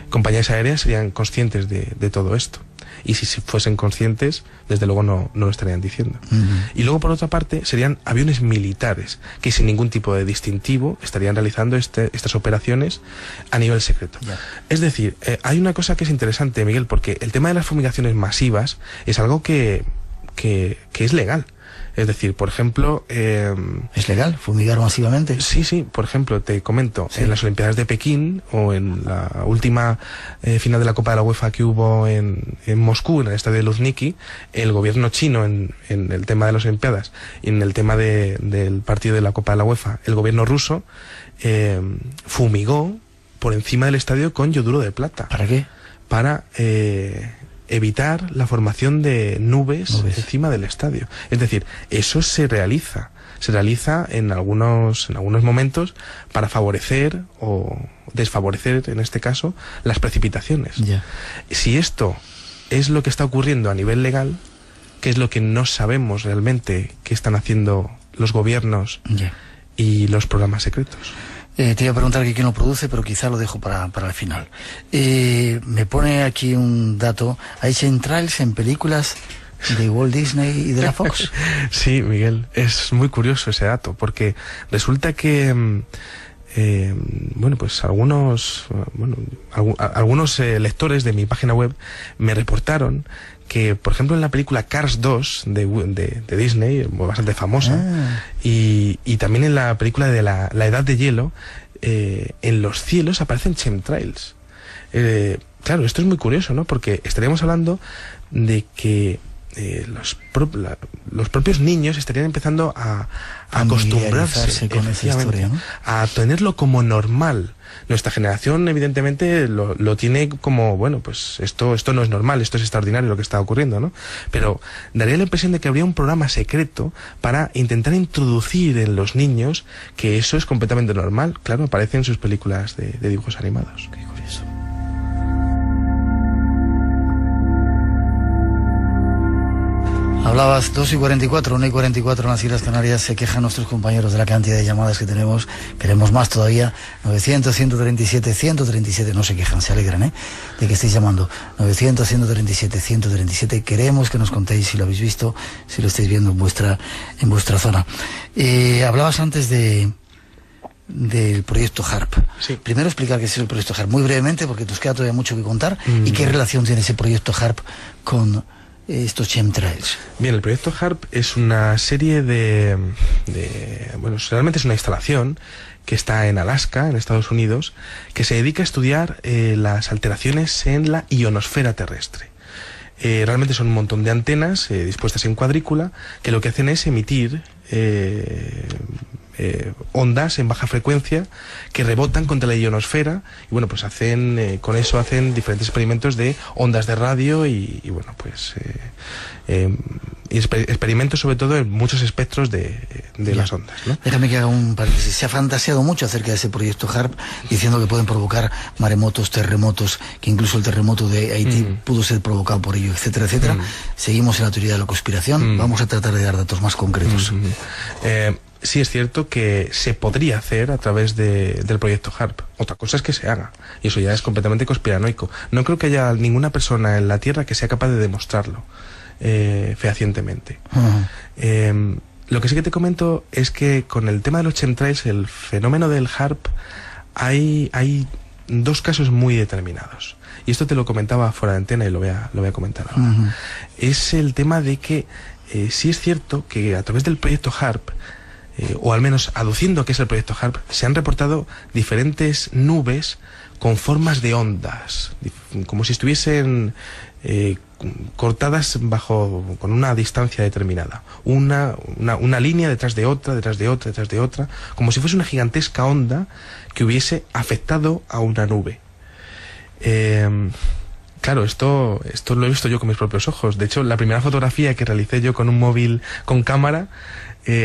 compañías aéreas serían conscientes de todo esto. Y si fuesen conscientes, desde luego no lo estarían diciendo. Y luego, por otra parte, serían aviones militares, que sin ningún tipo de distintivo estarían realizando estas operaciones a nivel secreto. Yeah. Es decir, hay una cosa que es interesante, Miguel, porque el tema de las fumigaciones masivas es algo que es legal. Es decir, por ejemplo... ¿Es legal fumigar masivamente? Sí, por ejemplo, te comento, en las Olimpiadas de Pekín o en la última final de la Copa de la UEFA que hubo en Moscú, en el estadio de Luzhniki, el gobierno chino en el tema de las Olimpiadas y en el tema del partido de la Copa de la UEFA, el gobierno ruso fumigó por encima del estadio con yoduro de plata. ¿Para qué? Para evitar la formación de nubes encima del estadio. Es decir, eso se realiza en algunos momentos para favorecer o desfavorecer, en este caso, las precipitaciones. Yeah. Si esto es lo que está ocurriendo a nivel legal, ¿qué es lo que no sabemos realmente que están haciendo los gobiernos y los programas secretos? Te iba a preguntar quién lo produce, pero quizá lo dejo para el final. Me pone aquí un dato. ¿Hay chemtrails en películas de Walt Disney y de la Fox? Sí, Miguel, es muy curioso ese dato, porque resulta que algunos lectores de mi página web me reportaron que, por ejemplo, en la película Cars 2 de Disney, bastante famosa, y también en la película de la Edad de Hielo, en los cielos aparecen chemtrails. Claro, esto es muy curioso, ¿no? Porque estaríamos hablando de que los propios niños estarían empezando a acostumbrarse con esa historia, ¿no? A tenerlo como normal. Nuestra generación evidentemente lo tiene como, bueno, pues esto no es normal, esto es extraordinario lo que está ocurriendo, ¿no? Pero daría la impresión de que habría un programa secreto para intentar introducir en los niños que eso es completamente normal. Claro, aparece en sus películas de dibujos animados. Qué curioso. Hablabas 2:44, 1:44 en las Islas Canarias. Se quejan nuestros compañeros de la cantidad de llamadas que tenemos. Queremos más todavía. 900, 137, 137. No se quejan, se alegran, de que estéis llamando. 900, 137, 137. Queremos que nos contéis si lo habéis visto, si lo estáis viendo en vuestra zona. Hablabas antes del proyecto HARP. Sí. Primero explicar qué es el proyecto HARP, muy brevemente, porque nos queda todavía mucho que contar. ¿Y qué relación tiene ese proyecto HARP con estos chemtrails? Bien, el proyecto HARP es una serie bueno, realmente es una instalación que está en Alaska, en Estados Unidos, que se dedica a estudiar las alteraciones en la ionosfera terrestre. Realmente son un montón de antenas dispuestas en cuadrícula que lo que hacen es emitir ondas en baja frecuencia que rebotan contra la ionosfera y bueno, pues con eso hacen diferentes experimentos de ondas de radio y bueno, pues experimentos sobre todo en muchos espectros de las ondas, ¿no? Déjame que haga un paréntesis. Se ha fantaseado mucho acerca de ese proyecto HARP, diciendo que pueden provocar maremotos, terremotos, que incluso el terremoto de Haití pudo ser provocado por ello, etcétera, etcétera. Seguimos en la teoría de la conspiración. Vamos a tratar de dar datos más concretos. Sí es cierto que se podría hacer a través del proyecto HARP. Otra cosa es que se haga. Y eso ya es completamente conspiranoico. No creo que haya ninguna persona en la Tierra que sea capaz de demostrarlo fehacientemente. Lo que sí que te comento es que con el tema de los chemtrails, el fenómeno del HARP, hay dos casos muy determinados. Y esto te lo comentaba fuera de antena y lo voy a comentar ahora. Es el tema de que sí es cierto que a través del proyecto HARP, o al menos aduciendo que es el proyecto HARP, se han reportado diferentes nubes con formas de ondas, como si estuviesen cortadas con una distancia determinada, una línea detrás de otra, detrás de otra, detrás de otra, como si fuese una gigantesca onda que hubiese afectado a una nube. Claro, esto lo he visto yo con mis propios ojos. De hecho, la primera fotografía que realicé yo con un móvil con cámara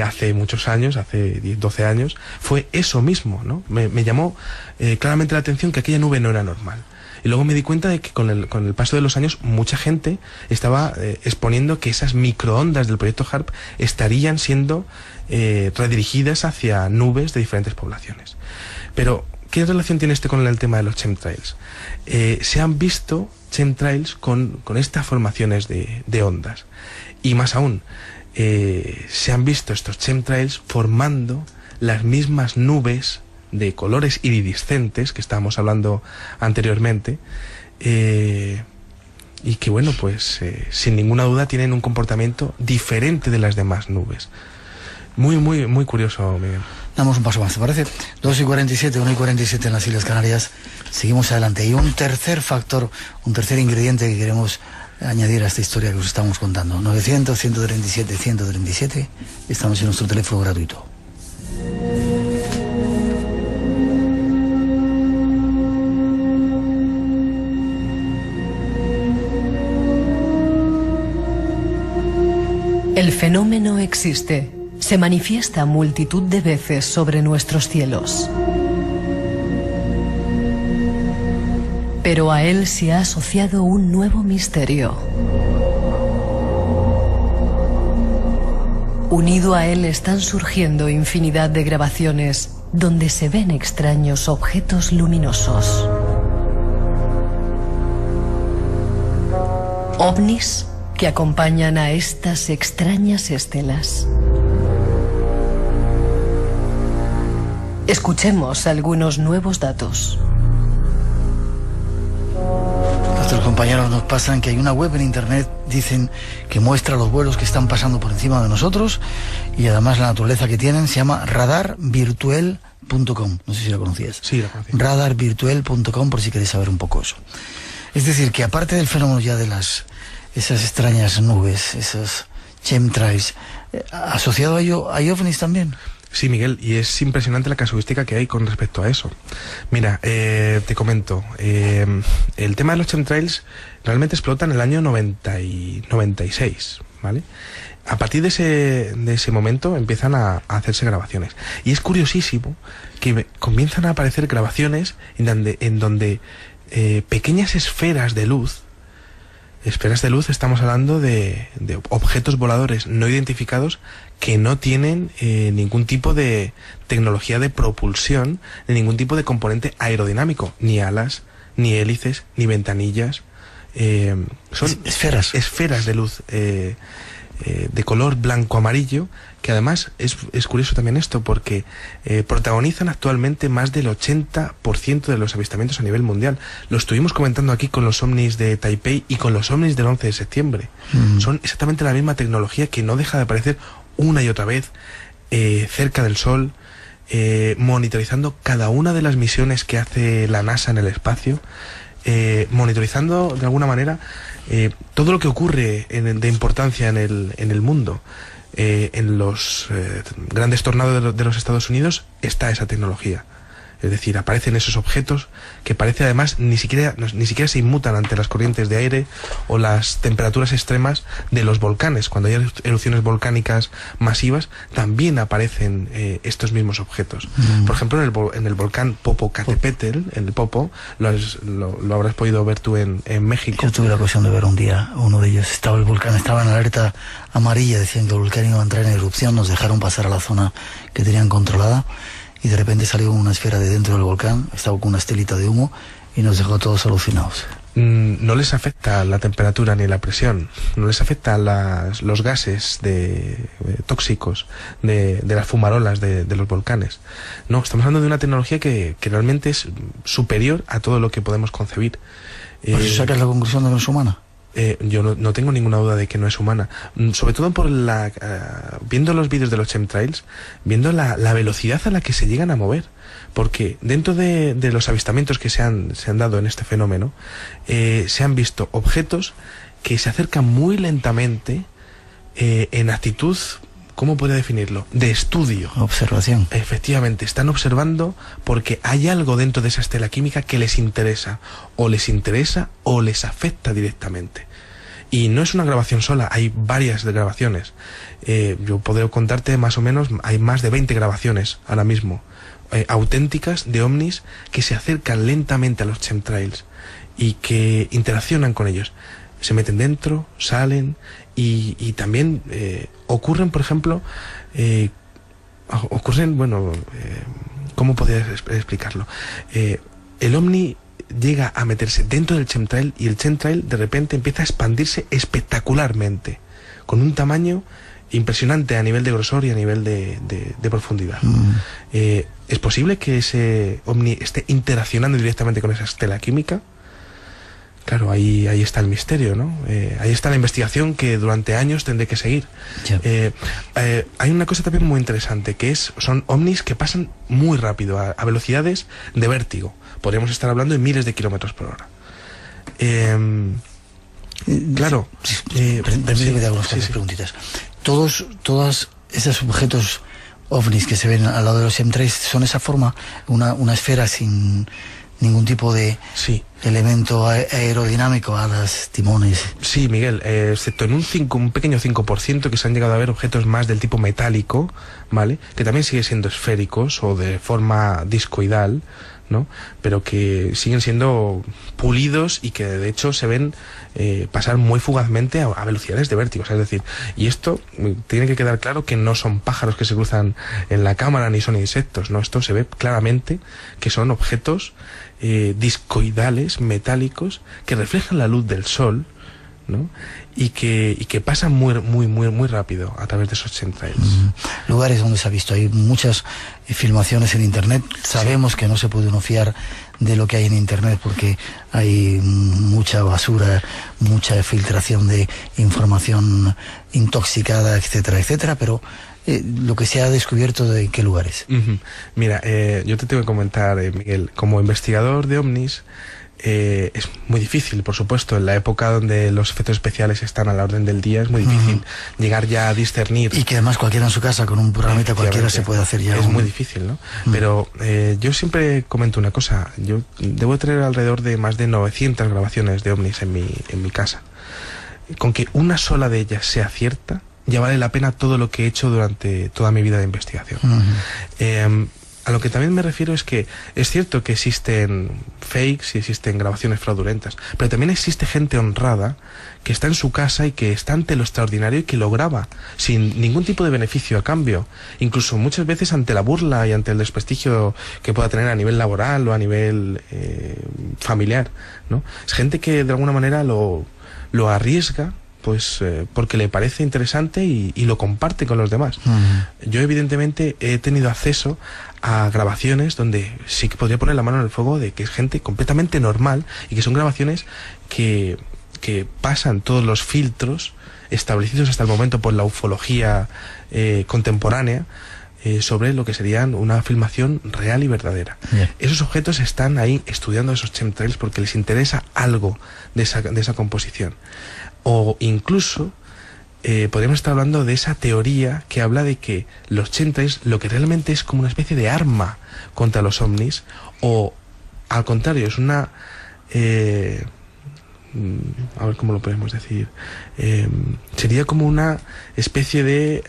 hace muchos años, hace 10, 12 años, fue eso mismo, ¿no? Me llamó claramente la atención que aquella nube no era normal. Y luego me di cuenta de que con el paso de los años mucha gente estaba exponiendo que esas microondas del proyecto HARP estarían siendo redirigidas hacia nubes de diferentes poblaciones. Pero, ¿qué relación tiene esto con el tema de los chemtrails? Se han visto chemtrails con estas formaciones de ondas. Y más aún, se han visto estos chemtrails formando las mismas nubes de colores iridiscentes que estábamos hablando anteriormente, y que, bueno, pues sin ninguna duda tienen un comportamiento diferente de las demás nubes. Muy, muy, muy curioso, Miguel. Damos un paso más, ¿te parece? 2:47, 1:47 en las Islas Canarias. Seguimos adelante. Y un tercer factor, un tercer ingrediente que queremos añadir a esta historia que os estamos contando. 900-137-137. Estamos en nuestro teléfono gratuito. El fenómeno existe. Se manifiesta multitud de veces sobre nuestros cielos. Pero a él se ha asociado un nuevo misterio. Unido a él están surgiendo infinidad de grabaciones donde se ven extraños objetos luminosos. Ovnis que acompañan a estas extrañas estelas. Escuchemos algunos nuevos datos. Nuestros compañeros nos pasan que hay una web en internet, dicen, que muestra los vuelos que están pasando por encima de nosotros y además la naturaleza que tienen. Se llama radarvirtuel.com. No sé si la conocías. Sí, la conocí. Radarvirtuel.com, por si queréis saber un poco eso. Es decir, que aparte del fenómeno ya de esas extrañas nubes, esos chemtrails, asociado a ello hay ovnis también. Sí, Miguel, y es impresionante la casuística que hay con respecto a eso. Mira, te comento, el tema de los chemtrails realmente explota en el año 96, ¿vale? A partir de ese momento empiezan a hacerse grabaciones. Y es curiosísimo que comienzan a aparecer grabaciones en donde pequeñas esferas de luz, estamos hablando de objetos voladores no identificados que no tienen ningún tipo de tecnología de propulsión, ni ningún tipo de componente aerodinámico, ni alas, ni hélices, ni ventanillas. Son esferas de luz de color blanco-amarillo, que además es curioso también esto, porque protagonizan actualmente más del 80% de los avistamientos a nivel mundial. Lo estuvimos comentando aquí con los ovnis de Taipei y con los ovnis del 11 de septiembre. Son exactamente la misma tecnología que no deja de aparecer una y otra vez cerca del Sol, monitorizando cada una de las misiones que hace la NASA en el espacio, monitorizando de alguna manera todo lo que ocurre de importancia en el mundo. En los grandes tornados de los Estados Unidos está esa tecnología. Es decir, aparecen esos objetos que parece además ni siquiera se inmutan ante las corrientes de aire o las temperaturas extremas de los volcanes. Cuando hay erupciones volcánicas masivas, también aparecen estos mismos objetos. Por ejemplo, en el volcán Popocatépetl, en el Popo, lo habrás podido ver tú en México. Yo tuve la ocasión de ver un día uno de ellos. El volcán estaba en alerta amarilla, decían que el volcán iba a entrar en erupción. Nos dejaron pasar a la zona que tenían controlada. Y de repente salió una esfera de dentro del volcán, estaba con una estelita de humo y nos dejó todos alucinados. No les afecta la temperatura ni la presión, no les afecta los gases tóxicos de las fumarolas de los volcanes. No, estamos hablando de una tecnología que realmente es superior a todo lo que podemos concebir. ¿Por eso sacas la conclusión de que no es humana? Yo no tengo ninguna duda de que no es humana, sobre todo por viendo los vídeos de los chemtrails, viendo la velocidad a la que se llegan a mover, porque dentro de los avistamientos que se han dado en este fenómeno, se han visto objetos que se acercan muy lentamente en actitud, ¿cómo puede definirlo? De estudio. Observación. Efectivamente, están observando porque hay algo dentro de esa estela química que les interesa o les afecta directamente. Y no es una grabación sola, hay varias grabaciones. Yo podría contarte más o menos, hay más de 20 grabaciones ahora mismo, auténticas de ovnis que se acercan lentamente a los chemtrails y que interaccionan con ellos. Se meten dentro, salen y también ocurren, por ejemplo, ¿cómo podría explicarlo? El ovni llega a meterse dentro del chemtrail y el chemtrail de repente empieza a expandirse espectacularmente, con un tamaño impresionante a nivel de grosor y a nivel de profundidad. ¿Es posible que ese ovni esté interaccionando directamente con esa estela química? claro, ahí está el misterio, ¿no? Ahí está la investigación que durante años tendré que seguir. Hay una cosa también muy interesante, que son ovnis que pasan muy rápido, a velocidades de vértigo. Podríamos estar hablando de miles de kilómetros por hora. Claro. Permíteme que haga unas preguntitas. Todos esos objetos ovnis que se ven al lado de los chemtrails son esa forma, una esfera sin ningún tipo de elemento aerodinámico, alas, timones. Sí, Miguel, excepto en un pequeño 5% que se han llegado a ver objetos más del tipo metálico, ¿vale? Que también siguen siendo esféricos o de forma discoidal, ¿no? Pero que siguen siendo pulidos y que de hecho se ven pasar muy fugazmente a velocidades de vértigo. Es decir, y esto tiene que quedar claro que no son pájaros que se cruzan en la cámara ni son insectos, ¿no? Esto se ve claramente que son objetos discoidales, metálicos, que reflejan la luz del sol, ¿no? Y que pasan muy rápido a través de esos chemtrails. Lugares donde se ha visto, hay muchas filmaciones en internet. Sabemos que no se puede uno fiar de lo que hay en internet porque hay mucha basura, mucha filtración de información intoxicada, etcétera, etcétera, pero lo que se ha descubierto, ¿de qué lugares? Mira, yo te tengo que comentar, Miguel, como investigador de ovnis, es muy difícil, por supuesto, en la época donde los efectos especiales están a la orden del día, es muy difícil llegar ya a discernir. Y que además cualquiera en su casa, con un programita cualquiera se puede hacer ya. Es muy difícil, ¿no? Pero yo siempre comento una cosa, yo debo tener alrededor de más de 900 grabaciones de ovnis en mi casa. Con que una sola de ellas sea cierta, ya vale la pena todo lo que he hecho durante toda mi vida de investigación. A lo que también me refiero es que es cierto que existen fakes y existen grabaciones fraudulentas, pero también existe gente honrada que está en su casa y que está ante lo extraordinario y que lo graba sin ningún tipo de beneficio a cambio, incluso muchas veces ante la burla y ante el desprestigio que pueda tener a nivel laboral o a nivel familiar, ¿no? Es gente que de alguna manera lo arriesga, pues porque le parece interesante y lo comparte con los demás. Yo evidentemente he tenido acceso a grabaciones donde sí que podría poner la mano en el fuego de que es gente completamente normal y que son grabaciones que pasan todos los filtros establecidos hasta el momento por la ufología contemporánea sobre lo que serían una filmación real y verdadera. Esos objetos están ahí estudiando esos chemtrails porque les interesa algo de esa composición. O incluso podríamos estar hablando de esa teoría que habla de que los chemtrails lo que realmente es como una especie de arma contra los ovnis, o al contrario, es una... a ver cómo lo podemos decir, sería como una especie de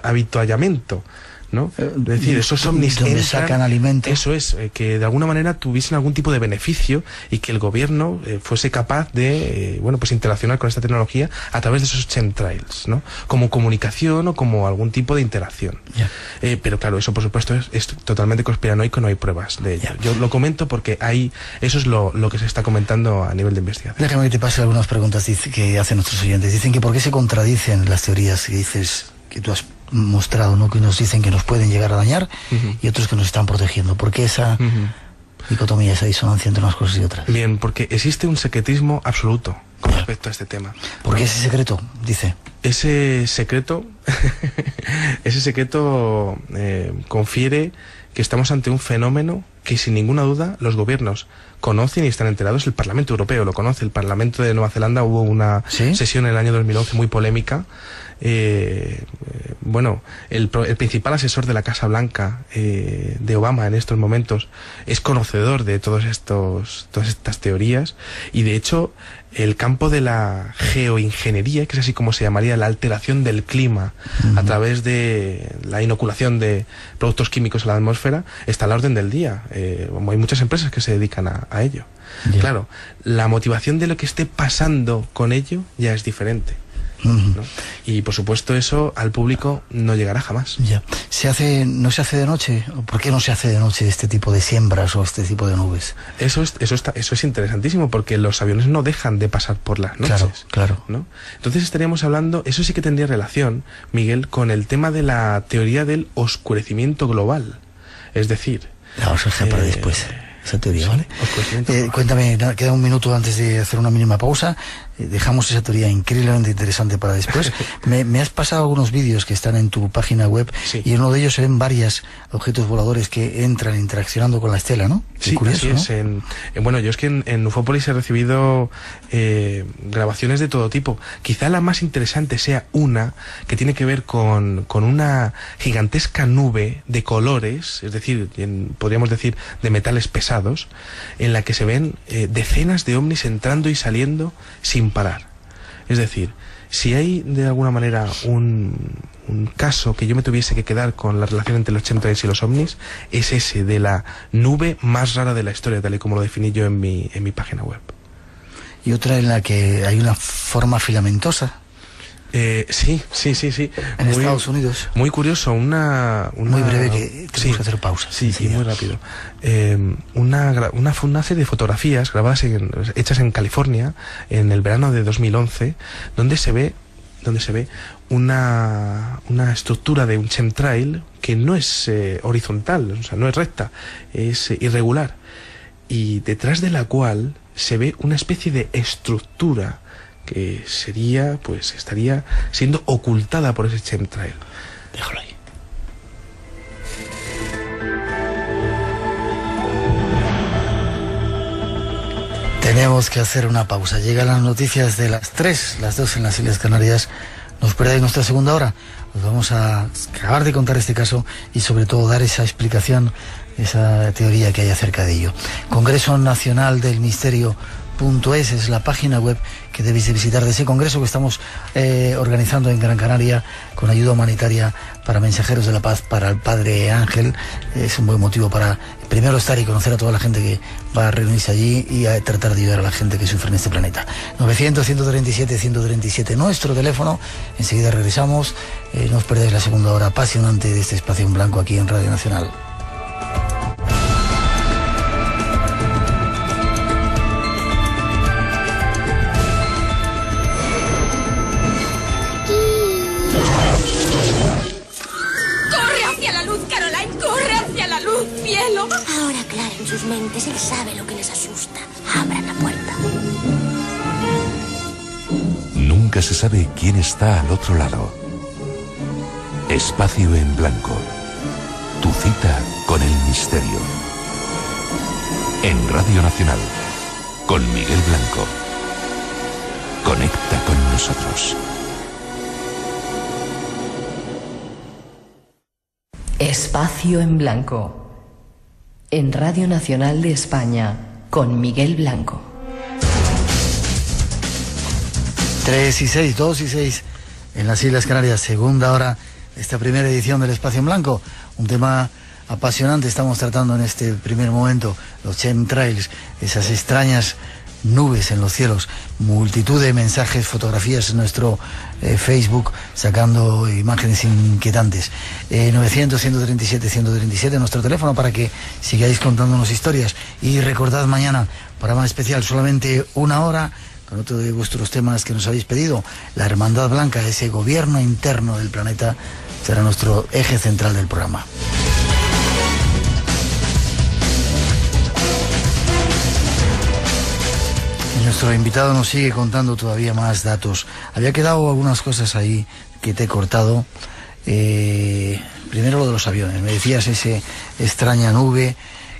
avituallamiento, ¿no? Es decir, esos ovnis donde sacan alimento. Eso es, que de alguna manera tuviesen algún tipo de beneficio y que el gobierno fuese capaz de, pues interaccionar con esta tecnología a través de esos chemtrails, ¿no? Como comunicación o como algún tipo de interacción. Pero claro, eso por supuesto es totalmente conspiranoico, no hay pruebas de ello. Yo lo comento porque eso es lo que se está comentando a nivel de investigación. Déjame que te pase algunas preguntas que hacen nuestros oyentes. Dicen que por qué se contradicen las teorías que dices, que tú has mostrado, ¿no? Que nos dicen que nos pueden llegar a dañar y otros que nos están protegiendo. ¿Por qué esa dicotomía, esa disonancia entre unas cosas y otras? Bien, porque existe un secretismo absoluto con respecto a este tema. ¿Por qué ese secreto? Dice. Ese secreto confiere que estamos ante un fenómeno que sin ninguna duda los gobiernos conocen y están enterados. El Parlamento Europeo lo conoce. El Parlamento de Nueva Zelanda hubo una sesión en el año 2011 muy polémica. El principal asesor de la Casa Blanca de Obama en estos momentos es conocedor de todas estas teorías, y de hecho el campo de la geoingeniería, que es así como se llamaría la alteración del clima a través de la inoculación de productos químicos a la atmósfera, está a la orden del día. Hay muchas empresas que se dedican a ello. Claro, la motivación de lo que esté pasando con ello ya es diferente, ¿no? Y por supuesto eso al público no llegará jamás. ¿No se hace de noche? ¿Por qué no se hace de noche este tipo de siembras o este tipo de nubes? Eso es interesantísimo, porque los aviones no dejan de pasar por las noches. Claro. ¿No? Entonces estaríamos hablando, eso sí que tendría relación, Miguel, con el tema de la teoría del oscurecimiento global. Es decir, la vamos a dejar para después. esa teoría, ¿vale? Oscurecimiento. Cuéntame, queda un minuto antes de hacer una mínima pausa. Dejamos esa teoría increíblemente interesante para después. Me has pasado algunos vídeos que están en tu página web, sí. Y en uno de ellos se ven varios objetos voladores que entran interaccionando con la estela, ¿no? Sí, curioso, así es. ¿No? Bueno, yo es que en Ufópolis he recibido grabaciones de todo tipo. Quizá la más interesante sea una que tiene que ver con una gigantesca nube de colores, es decir, podríamos decir de metales pesados, en la que se ven decenas de ovnis entrando y saliendo sin parar. Es decir, si hay de alguna manera un caso que yo me tuviese que quedar con la relación entre los chemtrails y los ovnis, es ese de la nube más rara de la historia, tal y como lo definí yo en mi página web. Y otra en la que hay una forma filamentosa. Sí. En Estados Unidos. Muy curioso, muy breve, que tenemos que hacer pausa. Sí, muy rápido. Una serie de fotografías grabadas hechas en California en el verano de 2011, donde se ve una estructura de un chemtrail que no es horizontal, o sea, no es recta, es irregular, y detrás de la cual se ve una especie de estructura que estaría siendo ocultada por ese chemtrail. Déjalo ahí. Tenemos que hacer una pausa. Llegan las noticias de las 3, las 2 en las Islas Canarias. Nos perdáis nuestra segunda hora. Os vamos a acabar de contar este caso y sobre todo dar esa explicación, esa teoría que hay acerca de ello. Congreso Nacional del Misterio.es es la página web que debéis de visitar de ese congreso que estamos organizando en Gran Canaria con ayuda humanitaria para Mensajeros de la Paz, para el Padre Ángel. Es un buen motivo para primero estar y conocer a toda la gente que va a reunirse allí y a tratar de ayudar a la gente que sufre en este planeta. 900-137-137 nuestro teléfono. Enseguida regresamos. No os perdáis la segunda hora apasionante de este espacio en blanco aquí en Radio Nacional. Ahora aclaren sus mentes, él sabe lo que les asusta. Abran la puerta. Nunca se sabe quién está al otro lado. Espacio en blanco. Tu cita con el misterio. En Radio Nacional, con Miguel Blanco. Conecta con nosotros. Espacio en blanco. En Radio Nacional de España, con Miguel Blanco. 3 y 6, 2 y 6 en las Islas Canarias, segunda hora de esta primera edición del Espacio en Blanco. Un tema apasionante estamos tratando en este primer momento, los chemtrails, esas extrañas nubes en los cielos, multitud de mensajes, fotografías en nuestro Facebook, sacando imágenes inquietantes. 900-137-137 nuestro teléfono para que sigáis contándonos historias. Y recordad, mañana, programa especial, solamente una hora, con otro de vuestros temas que nos habéis pedido. La Hermandad Blanca, ese gobierno interno del planeta, será nuestro eje central del programa. Nuestro invitado nos sigue contando todavía más datos. Había quedado algunas cosas ahí que te he cortado. Primero lo de los aviones. Me decías esa extraña nube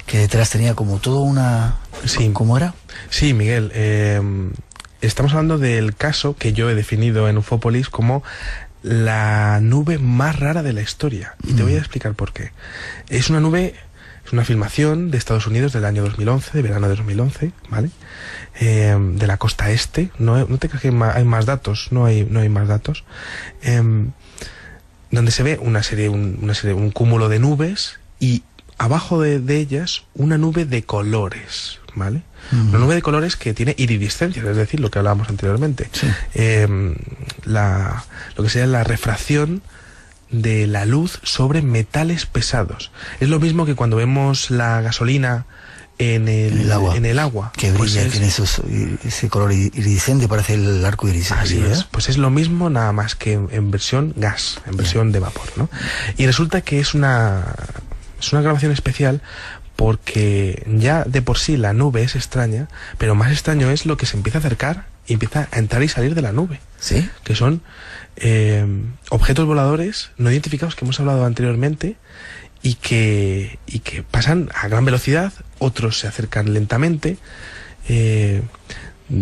que detrás tenía como toda una... Sí. ¿Cómo era? Sí, Miguel. Estamos hablando del caso que yo he definido en Ufópolis como la nube más rara de la historia. Y te voy a explicar por qué. Es una nube... Es una filmación de Estados Unidos del año 2011, de verano de 2011, ¿vale? De la costa este. No te creas que hay más datos, no hay más datos. Donde se ve un cúmulo de nubes y abajo de ellas una nube de colores, ¿vale? Una nube de colores que tiene iridiscencia, es decir, lo que hablábamos anteriormente. Sí. Lo que sería la refracción de la luz sobre metales pesados. Es lo mismo que cuando vemos la gasolina en el agua. Que brilla, tiene ese color iridiscente, parece el arco iris. Así es. Pues es lo mismo, nada más que en versión gas, en versión de vapor, ¿no? Y resulta que es una grabación especial porque ya de por sí la nube es extraña, pero más extraño es lo que se empieza a acercar y empieza a entrar y salir de la nube. ¿Sí? Que son objetos voladores no identificados que hemos hablado anteriormente y que pasan a gran velocidad, otros se acercan lentamente. De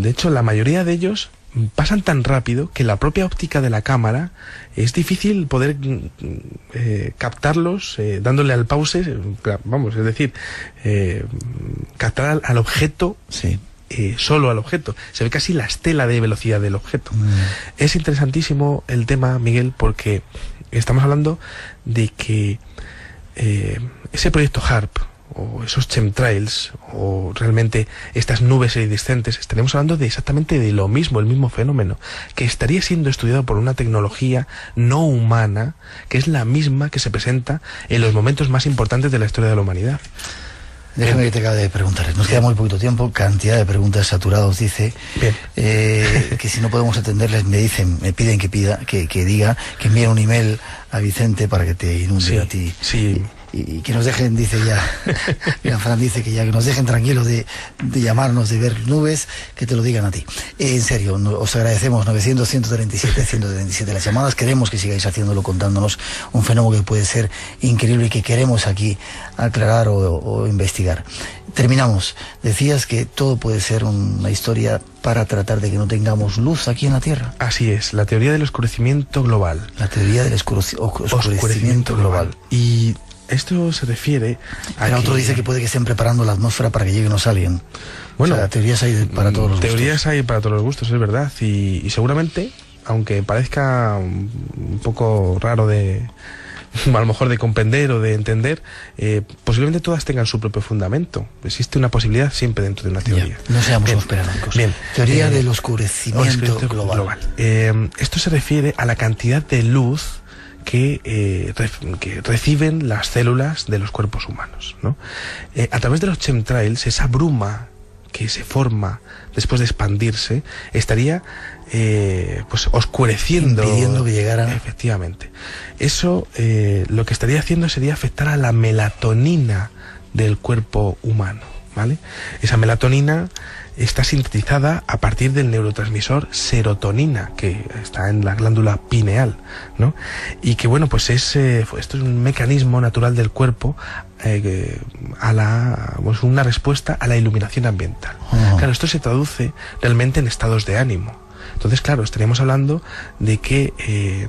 hecho, la mayoría de ellos pasan tan rápido que la propia óptica de la cámara es difícil poder captarlos dándole al pause, vamos, es decir, captar al objeto. Sí. Solo al objeto. Se ve casi la estela de velocidad del objeto. Es interesantísimo el tema, Miguel, porque estamos hablando de que ese proyecto HARP o esos chemtrails o realmente estas nubes iridiscentes, estaremos hablando de exactamente de lo mismo, el mismo fenómeno, que estaría siendo estudiado por una tecnología no humana, que es la misma que se presenta en los momentos más importantes de la historia de la humanidad. Déjame que te acabe de preguntar. Nos queda muy poquito tiempo, cantidad de preguntas saturados, dice. Que si no podemos atenderles, me piden que diga, que envíen un email a Vicente para que te inunde a ti. Sí. Y que nos dejen, dice ya, mira, Fran dice que nos dejen tranquilos de llamarnos, de ver nubes, que te lo digan a ti. En serio, os agradecemos 900-137-137 las llamadas, queremos que sigáis haciéndolo, contándonos un fenómeno que puede ser increíble y que queremos aquí aclarar o investigar. Terminamos. Decías que todo puede ser una historia para tratar de que no tengamos luz aquí en la Tierra. Así es, la teoría del oscurecimiento global. La teoría del oscurecimiento global. Y esto se refiere a Pero otro dice que puede que estén preparando la atmósfera para que lleguen los aliens. Bueno, o sea, teorías hay para todos los teorías gustos. hay para todos los gustos, es verdad. Y seguramente, aunque parezca un poco raro a lo mejor de comprender o de entender, posiblemente todas tengan su propio fundamento. Existe una posibilidad siempre dentro de una teoría. Ya, no seamos conspiranoicos. Bien. Teoría del oscurecimiento global. Esto se refiere a la cantidad de luz que reciben las células de los cuerpos humanos, ¿no? A través de los chemtrails, esa bruma que se forma después de expandirse estaría pues oscureciendo, impidiendo que llegara. Efectivamente. Eso lo que estaría haciendo sería afectar a la melatonina del cuerpo humano, ¿vale? Esa melatonina está sintetizada a partir del neurotransmisor serotonina, que está en la glándula pineal, ¿no? Y que, bueno, pues esto es un mecanismo natural del cuerpo pues una respuesta a la iluminación ambiental. Claro, esto se traduce realmente en estados de ánimo. Entonces, claro, estaríamos hablando de que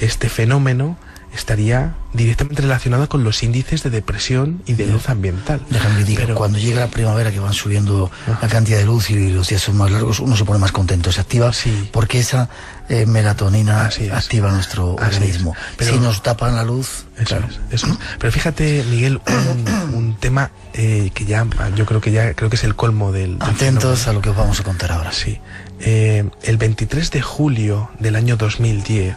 este fenómeno estaría directamente relacionado con los índices de depresión y de luz ambiental. Déjame que diga, cuando llega la primavera, que van subiendo la cantidad de luz y los días son más largos, uno se pone más contento, se activa, porque esa melatonina activa nuestro organismo. Pero si nos tapan la luz, eso es. Pero fíjate, Miguel, un tema que ya creo que es el colmo del atentos fenómeno. A lo que os vamos a contar ahora. Sí. El 23 de julio del año 2010,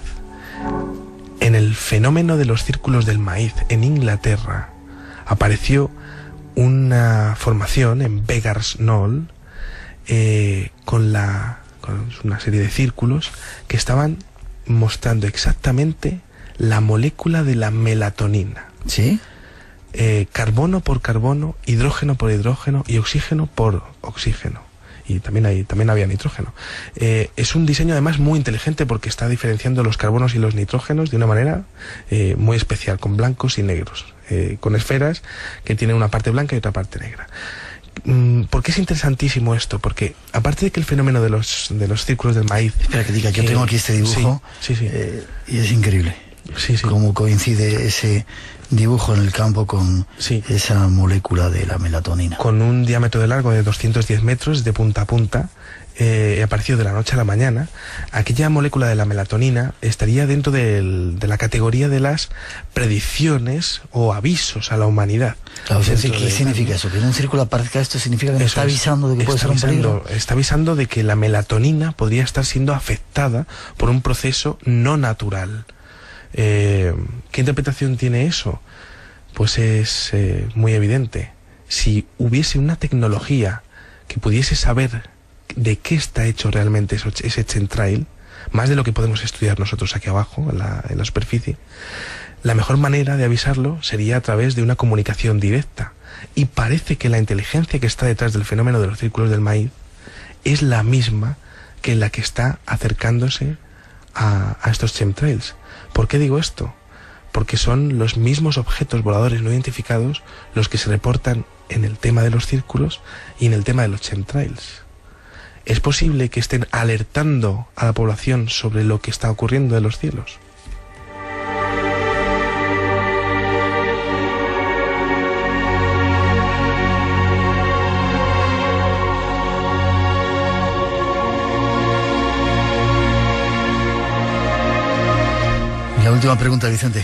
en el fenómeno de los círculos del maíz en Inglaterra, apareció una formación en Beggar's Knoll con una serie de círculos que estaban mostrando exactamente la molécula de la melatonina. ¿Sí? Carbono por carbono, hidrógeno por hidrógeno y oxígeno por oxígeno. Y también había nitrógeno. Es un diseño además muy inteligente porque está diferenciando los carbonos y los nitrógenos de una manera muy especial, con blancos y negros, con esferas que tienen una parte blanca y otra parte negra. ¿Por qué es interesantísimo esto? Porque aparte de que el fenómeno de los círculos del maíz... Espera que diga, yo tengo aquí este dibujo y es increíble. Cómo coincide ese dibujo en el campo con esa molécula de la melatonina. Con un diámetro de largo de 210 metros de punta a punta, apareció de la noche a la mañana. Aquella molécula de la melatonina estaría dentro de la categoría de las predicciones o avisos a la humanidad. Claro, ¿qué significa eso? Que en un círculo aparezca esto significa que está avisando de que puede ser un peligro. Está avisando de que la melatonina podría estar siendo afectada por un proceso no natural. ¿Qué interpretación tiene eso? Pues es muy evidente. Si hubiese una tecnología que pudiese saber de qué está hecho realmente ese chemtrail, más de lo que podemos estudiar nosotros aquí abajo, en la superficie, la mejor manera de avisarlo sería a través de una comunicación directa. y parece que la inteligencia que está detrás del fenómeno de los círculos del maíz es la misma que la que está acercándose a estos chemtrails. ¿Por qué digo esto? Porque son los mismos objetos voladores no identificados los que se reportan en el tema de los círculos y en el tema de los chemtrails. ¿Es posible que estén alertando a la población sobre lo que está ocurriendo en los cielos? La última pregunta, Vicente.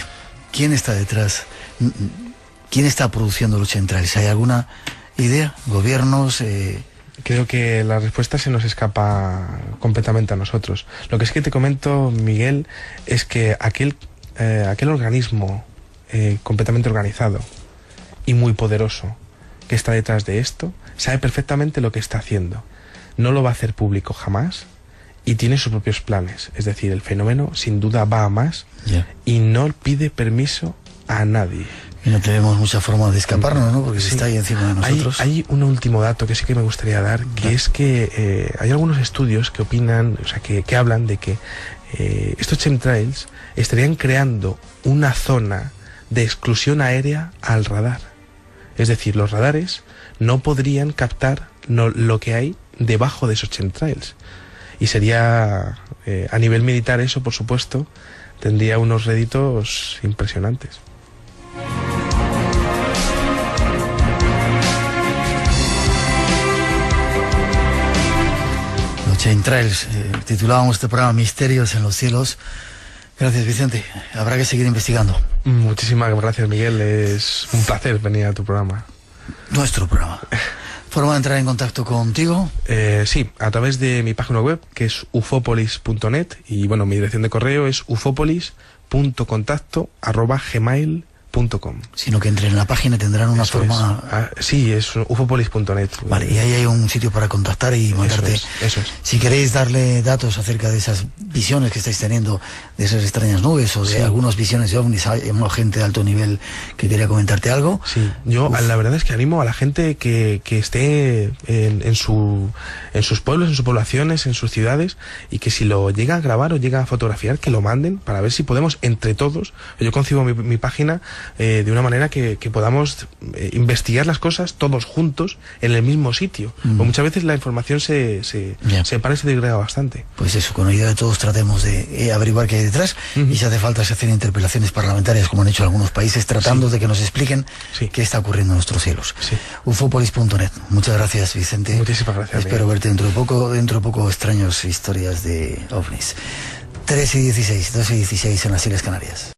¿Quién está detrás? ¿Quién está produciendo los chemtrails? ¿Hay alguna idea? ¿Gobiernos? Creo que la respuesta se nos escapa completamente a nosotros. Lo que es que te comento, Miguel, es que aquel organismo completamente organizado y muy poderoso que está detrás de esto sabe perfectamente lo que está haciendo. No lo va a hacer público jamás y tiene sus propios planes. Es decir, el fenómeno sin duda va a más y no pide permiso a nadie. Y no tenemos mucha forma de escaparnos, ¿no? Porque sí, se está ahí encima de nosotros. Hay un último dato que sí que me gustaría dar, que es que hay algunos estudios que opinan, o sea, que hablan de que estos chemtrails estarían creando una zona de exclusión aérea al radar. Es decir, los radares no podrían captar lo que hay debajo de esos chemtrails. Y sería, a nivel militar eso, por supuesto, tendría unos réditos impresionantes. Chemtrails, titulábamos este programa Misterios en los cielos. Gracias, Vicente. Habrá que seguir investigando. Muchísimas gracias, Miguel. Es un placer venir a tu programa. Nuestro programa. ¿Forma de entrar en contacto contigo? Sí, a través de mi página web, que es ufopolis.net, y bueno, mi dirección de correo es ufopolis.contacto@gmail.com. Sino que entren en la página y tendrán una forma... sí, es ufopolis.net. Vale, y ahí hay un sitio para contactar y mandarte... Eso es. Si queréis darle datos acerca de esas visiones que estáis teniendo, de esas extrañas nubes, o de algunas visiones de ovnis, hay gente de alto nivel que quería comentarte algo. Sí, yo la verdad es que animo a la gente que esté en sus pueblos, en sus poblaciones, en sus ciudades, y que si lo llega a grabar o llega a fotografiar, que lo manden para ver si podemos entre todos. Yo concibo mi página de una manera que podamos investigar las cosas todos juntos en el mismo sitio. Porque muchas veces la información se separa y se degrada bastante. Pues eso, con ayuda de todos tratemos de averiguar qué hay detrás, y si hace falta se hacen interpelaciones parlamentarias, como han hecho algunos países, tratando de que nos expliquen qué está ocurriendo en nuestros cielos. Ufopolis.net. Muchas gracias, Vicente. Muchísimas gracias. Espero verte dentro de poco, extrañas historias de ovnis. 3:16, 12:16 en las Islas Canarias.